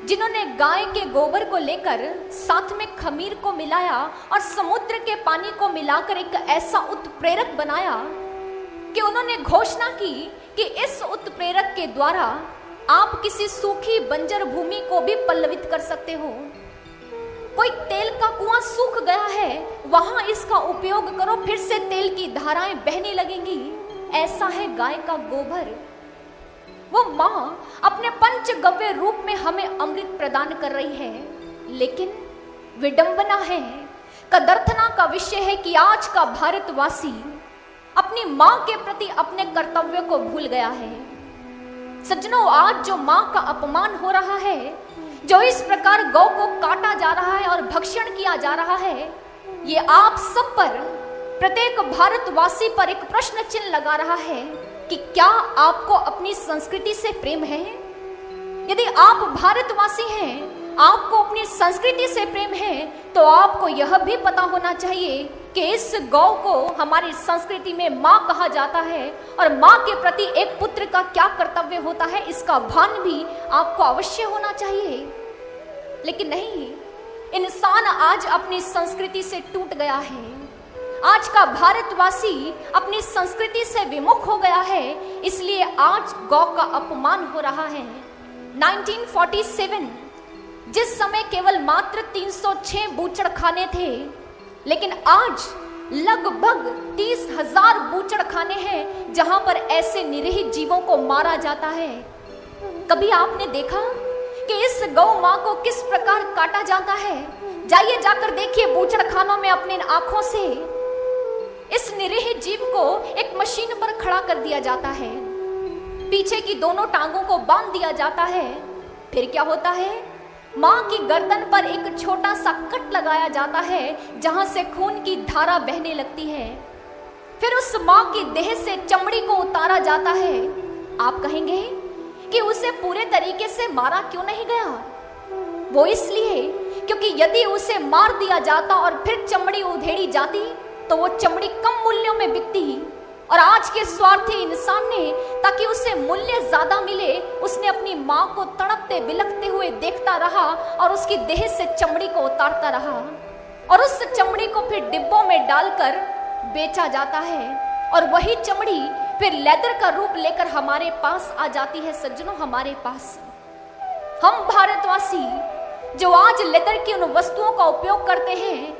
जिन्होंने गाय के गोबर को लेकर साथ में खमीर को मिलाया और समुद्र के पानी को मिलाकर एक ऐसा उत्प्रेरक बनाया कि उन्होंने घोषणा की कि इस उत्प्रेरक के द्वारा आप किसी सूखी बंजर भूमि को भी पल्लवित कर सकते हो। कोई तेल का कुआं सूख गया है, वहां इसका उपयोग करो, फिर से तेल की धाराएं बहने लगेंगी। ऐसा है गाय का गोबर। वो माँ अपने पंचगव्य रूप में हमें अमृत प्रदान कर रही है। लेकिन विडंबना है, कदर्थना का विषय है कि आज का भारतवासी अपनी माँ के प्रति अपने कर्तव्य को भूल गया है। सज्जनों, आज जो माँ का अपमान हो रहा है, जो इस प्रकार गौ को काटा जा रहा है और भक्षण किया जा रहा है, ये आप सब पर, प्रत्येक भारतवासी पर एक प्रश्न चिन्ह लगा रहा है कि क्या आपको अपनी संस्कृति से प्रेम है? यदि आप भारतवासी हैं, आपको अपनी संस्कृति से प्रेम है, तो आपको यह भी पता होना चाहिए कि इस गौ को हमारी संस्कृति में माँ कहा जाता है और माँ के प्रति एक पुत्र का क्या कर्तव्य होता है, इसका भान भी आपको अवश्य होना चाहिए। लेकिन नहीं, इंसान आज अपनी संस्कृति से टूट गया है। आज का भारतवासी अपनी संस्कृति से विमुख हो गया है, इसलिए आज गौ का अपमान हो रहा है। 1947 जिस समय केवल मात्र 306 बूचड़खाने थे, लेकिन आज लगभग 30,000 बूचड़खाने हैं जहां पर ऐसे निरीह जीवों को मारा जाता है। कभी आपने देखा कि इस गौ माँ को किस प्रकार काटा जाता है? जाइए जाकर देखिए बूचड़खानों में अपनी आंखों से। इस निरीह जीव को एक मशीन पर खड़ा कर दिया जाता है, पीछे की दोनों टांगों को बांध दिया जाता है। फिर क्या होता है? माँ की गर्दन पर एक छोटा सा कट लगाया जाता है जहां से खून की धारा बहने लगती है। फिर उस माँ की देह से चमड़ी को उतारा जाता है। आप कहेंगे कि उसे पूरे तरीके से मारा क्यों नहीं गया? वो इसलिए क्योंकि यदि उसे मार दिया जाता और फिर चमड़ी उधेड़ी जाती तो वो चमड़ी कम मूल्यों में बिकती, और आज के स्वार्थी इंसान ने, ताकि उसे मूल्य ज्यादा मिले, उसने अपनी माँ को तड़पते बिलखते हुए देखता रहा और उसकी देह से चमड़ी को उतारता रहा, और उस चमड़ी को फिर डिब्बों में डालकर बेचा जाता है। और वही चमड़ी फिर लेदर का रूप लेकर हमारे पास आ जाती है। सज्जनों, हमारे पास हम भारतवासी जो आज लेदर की उन वस्तुओं का उपयोग करते हैं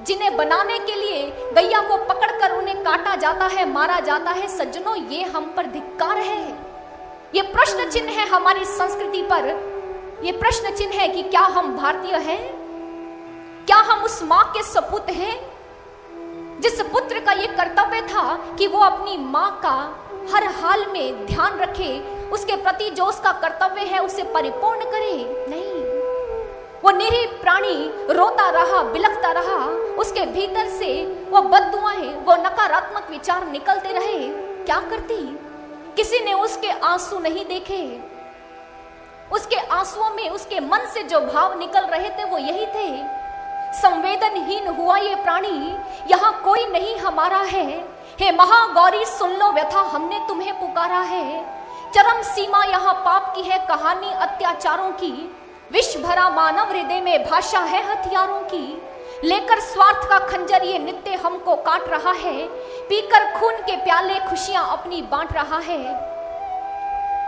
जिन्हें बनाने के लिए गैया को पकड़कर उन्हें काटा जाता है, मारा जाता है, सज्जनों, ये हम पर धिक्कार है। ये प्रश्न चिन्ह है हमारी संस्कृति पर। ये प्रश्न चिन्ह है कि क्या हम भारतीय हैं? क्या हम उस माँ के सपूत हैं जिस पुत्र का ये कर्तव्य था कि वो अपनी माँ का हर हाल में ध्यान रखे, उसके प्रति जो उसका कर्तव्य है उसे परिपूर्ण करे? नहीं, वो निरीह प्राणी रोता रहा, बिलखता रहा, उसके भीतर से वो बददुआएं, वो नकारात्मक विचार निकलते रहे। क्या करती? किसी ने उसके आंसू नहीं देखे। उसके आंसुओं में, उसके मन से जो भाव निकल रहे थे वो यही थे, संवेदनहीन हुआ ये प्राणी, यहाँ कोई नहीं हमारा है। हे महागौरी सुन लो व्यथा, हमने तुम्हें पुकारा है। चरम सीमा यहाँ पाप की है कहानी अत्याचारों की, विष भरा मानव हृदय में भाषा है हथियारों की। लेकर स्वार्थ का खंजर ये नित्य हमको काट रहा है, पीकर खून के प्याले खुशियां अपनी बांट रहा है।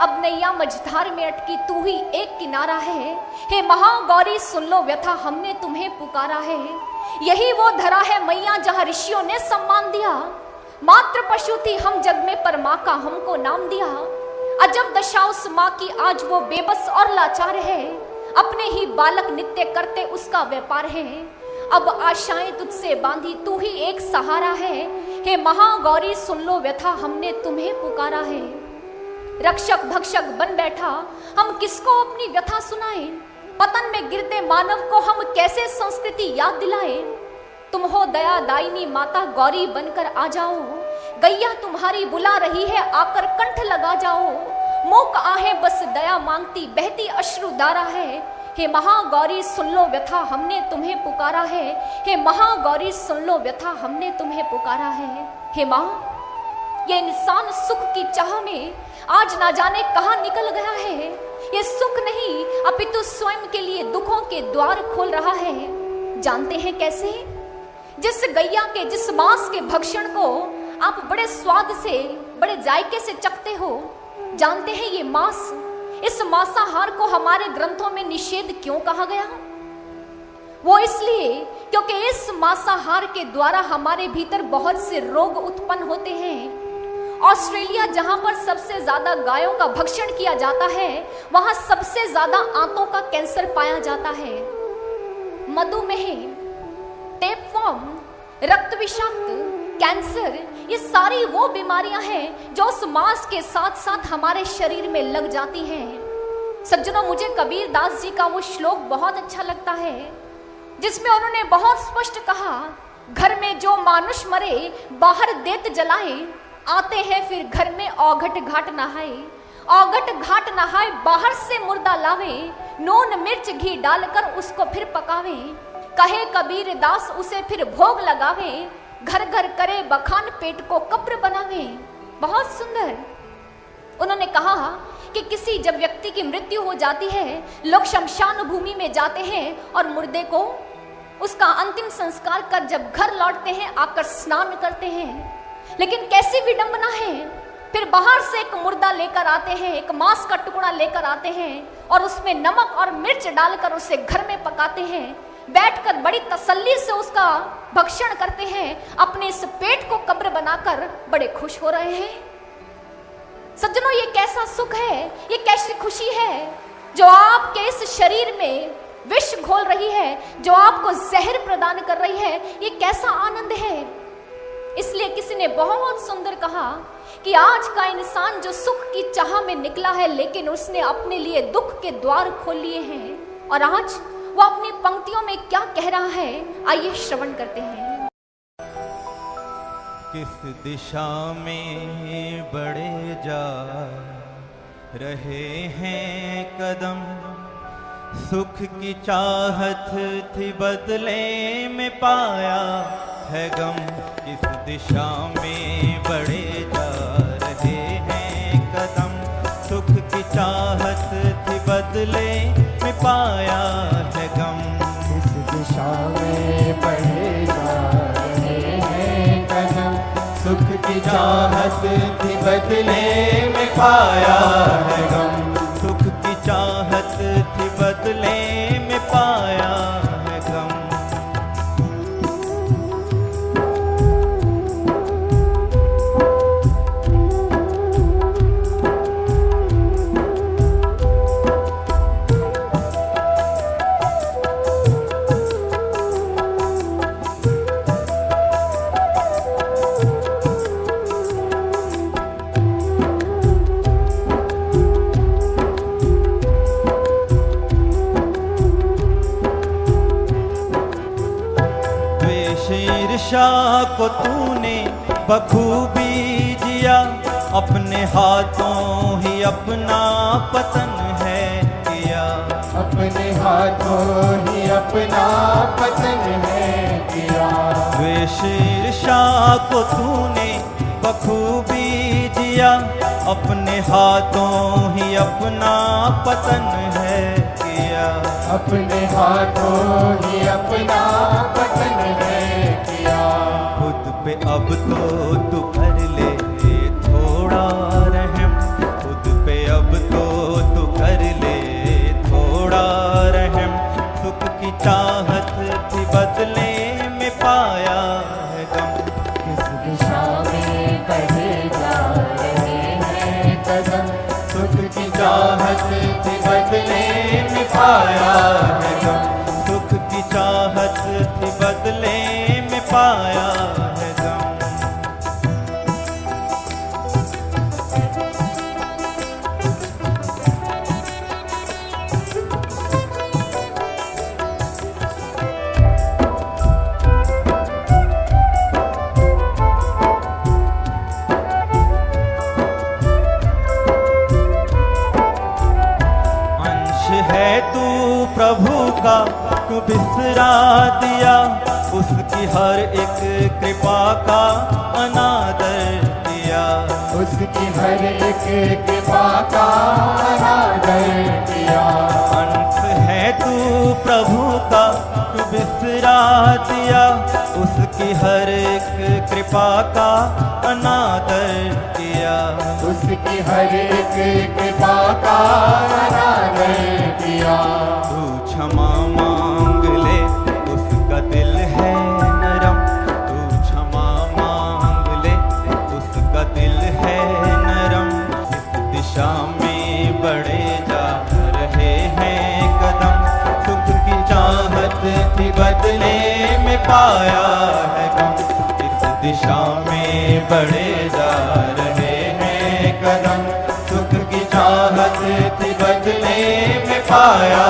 अब नैया मझधार में अटकी तू ही एक किनारा है। हे महागौरी सुन लो व्यथा, हमने तुम्हें पुकारा है। यही वो धरा है मैया जहां ऋषियों ने सम्मान दिया। मात्र पशु थी हम जग में, पर माँ का हमको नाम दिया। अजब दशा उस माँ की, आज वो बेबस और लाचार है। अपने ही बालक नित्य करते उसका व्यापार है। अब आशाएं तुझसे बांधी, तू ही एक सहारा है। हे महागौरी सुन लो व्यथा, हमने तुम्हें पुकारा है। रक्षक भक्षक बन बैठा, हम किसको अपनी व्यथा सुनाए। पतन में गिरते मानव को हम कैसे संस्कृति याद दिलाए। तुम हो दया दायिनी माता, गौरी बनकर आ जाओ। गैया तुम्हारी बुला रही है, आकर कंठ लगा जाओ। मूक आहें बस दया मांगती, बहती अश्रुधारा है। हे महागौरी सुन लो व्यथा, हमने तुम्हें पुकारा है। हे महागौरी सुन लो व्यथा, हमने तुम्हें पुकारा है। हे माँ, ये इंसान सुख की चाह में आज ना जाने कहां निकल गया है। ये सुख नहीं अपितु स्वयं के लिए दुखों के द्वार खोल रहा है। जानते हैं कैसे? जिस गैया के, जिस मांस के भक्षण को आप बड़े स्वाद से, बड़े जायके से चखते हो, जानते हैं ये मांस, इस मांसाहार को हमारे ग्रंथों में निषेध क्यों कहा गया? वो इसलिए क्योंकि इस मांसाहार के द्वारा हमारे भीतर बहुत से रोग उत्पन्न होते हैं। ऑस्ट्रेलिया, जहां पर सबसे ज्यादा गायों का भक्षण किया जाता है, वहां सबसे ज्यादा आंतों का कैंसर पाया जाता है। मधुमेह, टेपवर्म, रक्त विषाक्त, कैंसर, ये सारी वो बीमारियां हैं जो उस मांस के साथ साथ हमारे शरीर में लग जाती हैं। सज्जनों, मुझे कबीर दास जी का वो श्लोक बहुत अच्छा लगता है, जिसमें उन्होंने बहुत स्पष्ट कहा, घर में जो मानुष मरे बाहर देत जलाए, आते हैं फिर घर में औघट घाट नहाए। औघट घाट नहाए बाहर से मुर्दा लावे, नून मिर्च घी डालकर उसको फिर पकावे। कहे कबीर दास उसे फिर भोग लगावे, घर घर करे बखान पेट को कब्र बनावे। बहुत सुंदर। उन्होंने कहा कि किसी जब व्यक्ति की मृत्यु हो जाती है, लोग शमशान भूमि में जाते हैं और मुर्दे को, उसका अंतिम संस्कार कर जब घर लौटते हैं, आकर स्नान करते हैं। लेकिन कैसी विडंबना है, फिर बाहर से एक मुर्दा लेकर आते हैं, एक मांस का टुकड़ा लेकर आते हैं और उसमें नमक और मिर्च डालकर उसे घर में पकाते हैं। बैठकर बड़ी तसल्ली से उसका भक्षण करते हैं, अपने इस पेट को कब्र बनाकर बड़े खुश हो रहे हैं। सज्जनों, ये कैसा सुख है, ये कैसी खुशी है जो आपके इस शरीर में विष घोल रही है, जो आपको जहर प्रदान कर रही है। ये कैसा आनंद है। इसलिए किसी ने बहुत सुंदर कहा कि आज का इंसान जो सुख की चाह में निकला है, लेकिन उसने अपने लिए दुख के द्वार खोल लिए हैं। और आज वो अपनी पंक्तियों में क्या कह रहा है, आइए श्रवण करते हैं। किस दिशा में बढ़े जा रहे हैं कदम, सुख की चाहत थी बदले में पाया है गम। किस दिशा में बढ़े जा रहे हैं कदम, सुख की चाहत थी बदले में पाया है गम। किस दिशा में बढ़े जा रहे हैं कदम, सुख की चाहत थी बदले में पाया है गम। सुख की चाहत थी बदले में पाया है गम। ईर्ष्या को तूने बखूबी जिया, अपने हाथों ही अपना पतन है किया। अपने हाथों ही अपना पतन है किया। द्वेष ईर्ष्या को तूने बखूबी जिया, अपने हाथों ही अपना पतन है किया। अपने हाथों ही अपना पतन है किया। खुद पे अब तो तू कर ले थोड़ा रहम, खुद पे अब तो तू कर ले थोड़ा रहम। सुख की चाहत थी बदले में पाया है गम। किस दिशा में बढ़े जा रहे हैं कदम, सुख की चाहत थी बदले में पाया है गम। सुख की चाहत थी पाया है गम। प्रभु का तू बिसरा दिया, उसकी हर एक कृपा का अनादर किया। उसकी हर एक कृपा का अनादर किया। अंश है तू प्रभु का तू बिसरा दिया, उसकी हर एक कृपा का अनादर किया। उसकी हर एक कृपा का अनादर किया। तू क्षमा मांग ले, उसका दिल है नरम। तू क्षमा मांग ले, उसका दिल है नरम। इस दिशा में बढ़े जा रहे हैं कदम, सुख की चाहत थी बदले में पाया है गम। इस दिशा में बढ़े जा रहे हैं कदम, सुख की चाहत थी बदले में पाया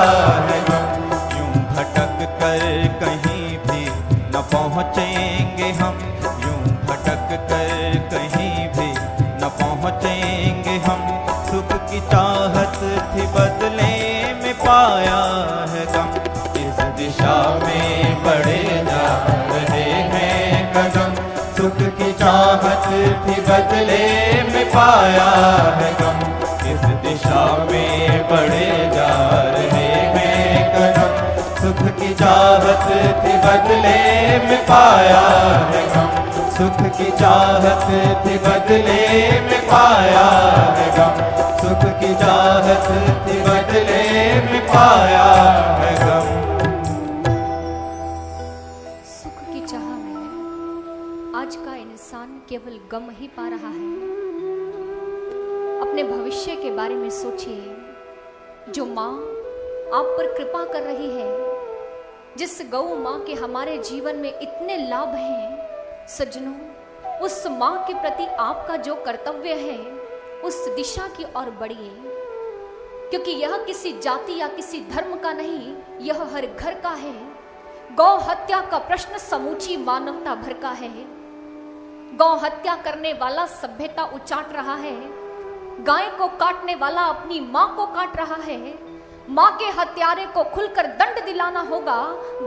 है गम। यूं भटक कर कहीं भी न पहुँचेंगे हम, यूं भटक कर कहीं भी न पहुँचेंगे हम। सुख की चाहत थी बदले में पाया है गम। इस दिशा में बढ़े जा रहे हैं कदम, सुख की चाहत थी बदले में पाया है गम। इस दिशा में बढ़े जा रहे हैं कदम, सुख की चाहत थी बदले में पाया है गम। सुख की चाहत थी बदले में पाया है गम। सुख की चाहत थी बदले में पाया है गम। सुख की चाह में आज का इंसान केवल गम ही पा रहा है। अपने भविष्य के बारे में सोचिए। जो माँ आप पर कृपा कर रही है, जिस गौ माँ के हमारे जीवन में इतने लाभ हैं, सज्जनों, उस माँ के प्रति आपका जो कर्तव्य है उस दिशा की ओर बढ़िए, क्योंकि यह किसी जाति या किसी धर्म का नहीं, यह हर घर का है। गौ हत्या का प्रश्न समूची मानवता भर का है। गौ हत्या करने वाला सभ्यता उचाट रहा है, गाय को काटने वाला अपनी माँ को काट रहा है। माँ के हत्यारे को खुलकर दंड दिलाना होगा।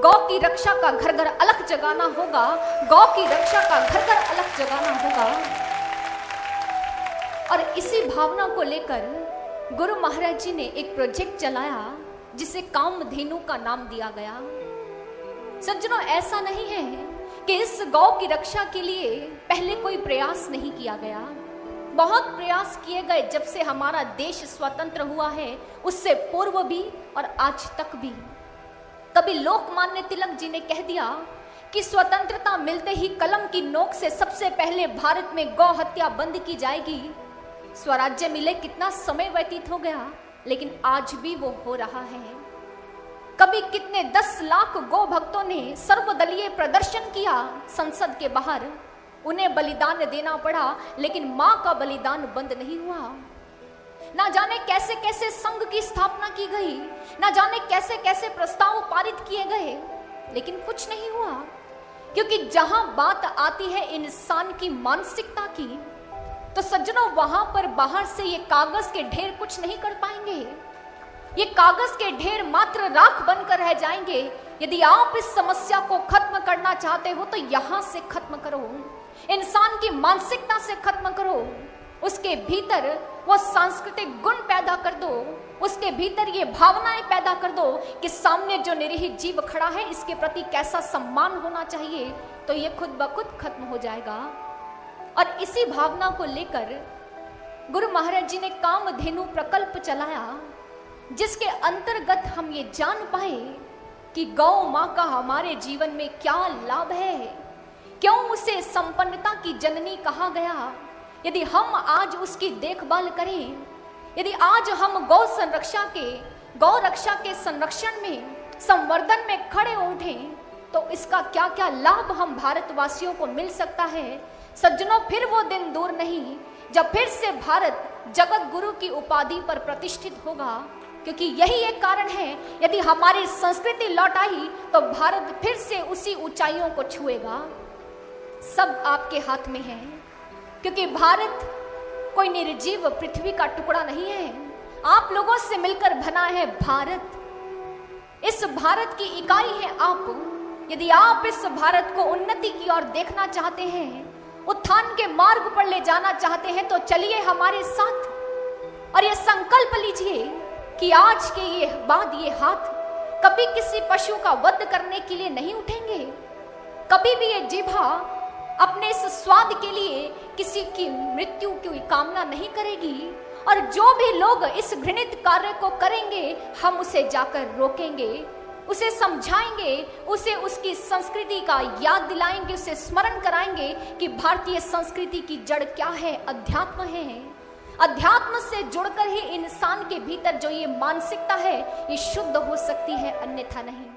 गौ की रक्षा का घर घर अलग जगाना होगा। गौ की रक्षा का घर घर अलग जगाना होगा। और इसी भावना को लेकर गुरु महाराज जी ने एक प्रोजेक्ट चलाया जिसे कामधेनु का नाम दिया गया। सज्जनों, ऐसा नहीं है कि इस गौ की रक्षा के लिए पहले कोई प्रयास नहीं किया गया। बहुत प्रयास किए गए जब से हमारा देश स्वतंत्र हुआ है, उससे पूर्व भी और आज तक भी। कभी लोकमान्य तिलक जी ने कह दिया कि स्वतंत्रता मिलते ही कलम की नोक से सबसे पहले भारत में गौ हत्या बंद की जाएगी। स्वराज्य मिले कितना समय व्यतीत हो गया, लेकिन आज भी वो हो रहा है। कभी कितने 10 लाख गौ भक्तों ने सर्वदलीय प्रदर्शन किया संसद के बाहर, उन्हें बलिदान देना पड़ा, लेकिन मां का बलिदान बंद नहीं हुआ। ना जाने कैसे कैसे संघ की स्थापना की गई, ना जाने कैसे कैसे प्रस्ताव पारित किए गए, लेकिन कुछ नहीं हुआ। क्योंकि जहां बात आती है इंसान की मानसिकता की, तो सज्जनों वहां पर बाहर से ये कागज के ढेर कुछ नहीं कर पाएंगे। ये कागज के ढेर मात्र राख बनकर रह जाएंगे। यदि आप इस समस्या को खत्म करना चाहते हो तो यहां से खत्म करो, इंसान की मानसिकता से खत्म करो। उसके भीतर वो सांस्कृतिक गुण पैदा कर दो, उसके भीतर ये भावनाएं पैदा कर दो कि सामने जो निरीह जीव खड़ा है इसके प्रति कैसा सम्मान होना चाहिए, तो ये खुद ब खुद खत्म हो जाएगा। और इसी भावना को लेकर गुरु महाराज जी ने कामधेनु प्रकल्प चलाया, जिसके अंतर्गत हम ये जान पाए कि गौ माँ का हमारे जीवन में क्या लाभ है, क्यों उसे संपन्नता की जननी कहा गया। यदि हम आज उसकी देखभाल करें, यदि आज हम गौ रक्षा के संरक्षण में, संवर्धन में खड़े उठें, तो इसका क्या क्या लाभ हम भारतवासियों को मिल सकता है। सज्जनों, फिर वो दिन दूर नहीं जब फिर से भारत जगत गुरु की उपाधि पर प्रतिष्ठित होगा, क्योंकि यही एक कारण है, यदि हमारी संस्कृति लौट आई तो भारत फिर से उसी ऊंचाइयों को छुएगा। सब आपके हाथ में है, क्योंकि भारत कोई निर्जीव पृथ्वी का टुकड़ा नहीं है, आप लोगों से मिलकर बना है भारत। इस भारत की इकाई है आप। यदि आप इस भारत को उन्नति की ओर देखना चाहते हैं, उत्थान के मार्ग पर ले जाना चाहते हैं, तो चलिए हमारे साथ और ये संकल्प लीजिए कि आज के ये बाद ये हाथ कभी किसी पशु का वध करने के लिए नहीं उठेंगे, कभी भी ये जिह्वा अपने इस स्वाद के लिए किसी की मृत्यु की कामना नहीं करेगी। और जो भी लोग इस घृणित कार्य को करेंगे, हम उसे जाकर रोकेंगे, उसे समझाएंगे, उसे उसकी संस्कृति का याद दिलाएंगे, उसे स्मरण कराएंगे कि भारतीय संस्कृति की जड़ क्या है, अध्यात्म है। अध्यात्म से जुड़कर ही इंसान के भीतर जो ये मानसिकता है ये शुद्ध हो सकती है, अन्यथा नहीं।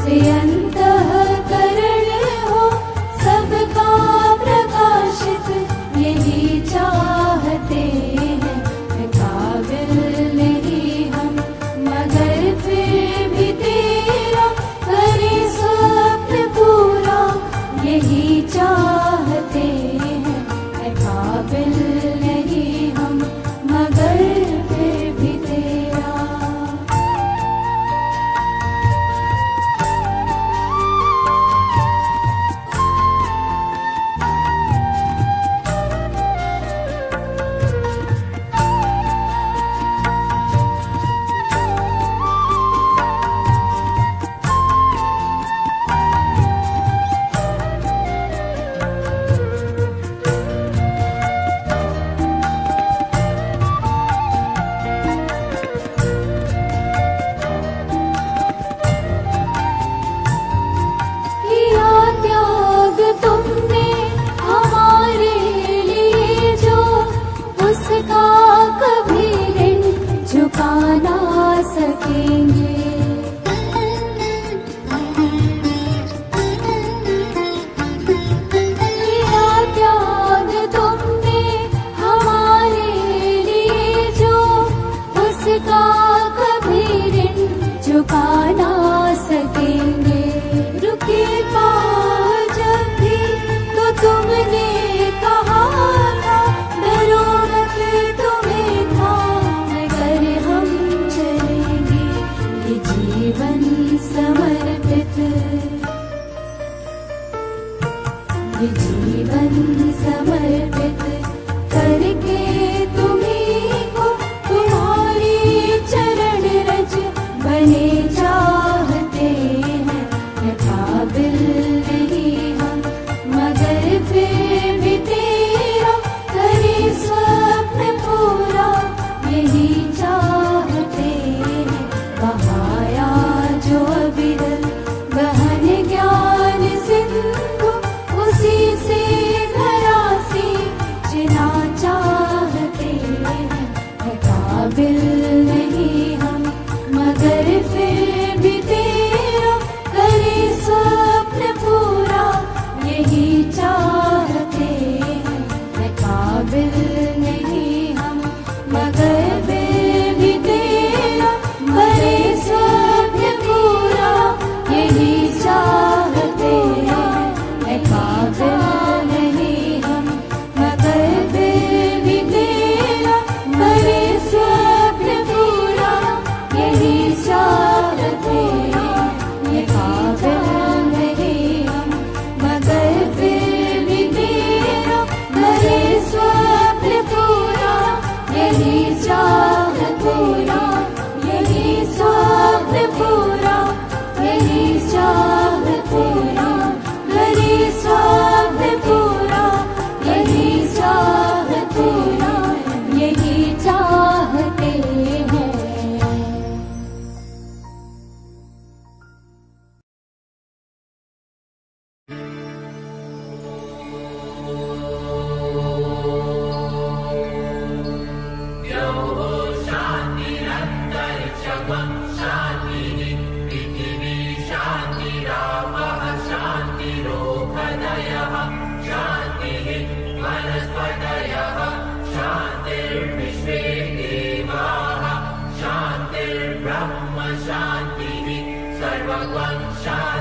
वे अंतःकरण हो सबका प्रकाशित, यही चाहते हैं। काबिल नहीं हम मगर फिर भी तेरा करे स्वप्न पूरा, यही चाहते हैं। काबिल नहीं हम मगर फिर भी तेरा। किया त्याग तुमने हमारे लिए जो, उसका कभी ऋण चुका ना सकेंगे। किया त्याग तुमने हमारे लिए जो, उसका कभी ऋण चुका ना सकेंगे। रुके पाँव जब भी तो तुमने कहा था, डरो मत तुम्हें था मगर हम चलेंगे। ये जीवन समर्पित, ये जीवन समर्पित करके तुम्हीं को तुम्हारी चरण रज बने चाहते हैं। काबिल नहीं हम मगर फिर भी तेरा करे स्वप्न पूरा, यही चाहते हैं। बहाया जो अविरल गहन ज्ञान सिंधु, उसी से धरा से जिना चाहते हैं। काबिल नहीं हम मगर फिर भी तेरा करे स्वप्न पूरा, यही चाहते हैं। काबिल नहीं हम मगर फिर भी तेरा करे स्वप्न पूरा, यही चाहते हैं। काबिल नहीं हम मगर फिर भी तेरा करे स्वप्न पूरा, यही चाहते हैं। काबिल नहीं हम मगर फिर भी तेरा करे स्वप्न पूरा, यही चाहते हैं। यही स्वप्न पूरा, यही चाहते हैं। करे स्वप्न पूरा, यही चाहते हैं। यही चाहते हैं। शांतिर्ब्रह्म शांतिः सर्वगं शान्तिः।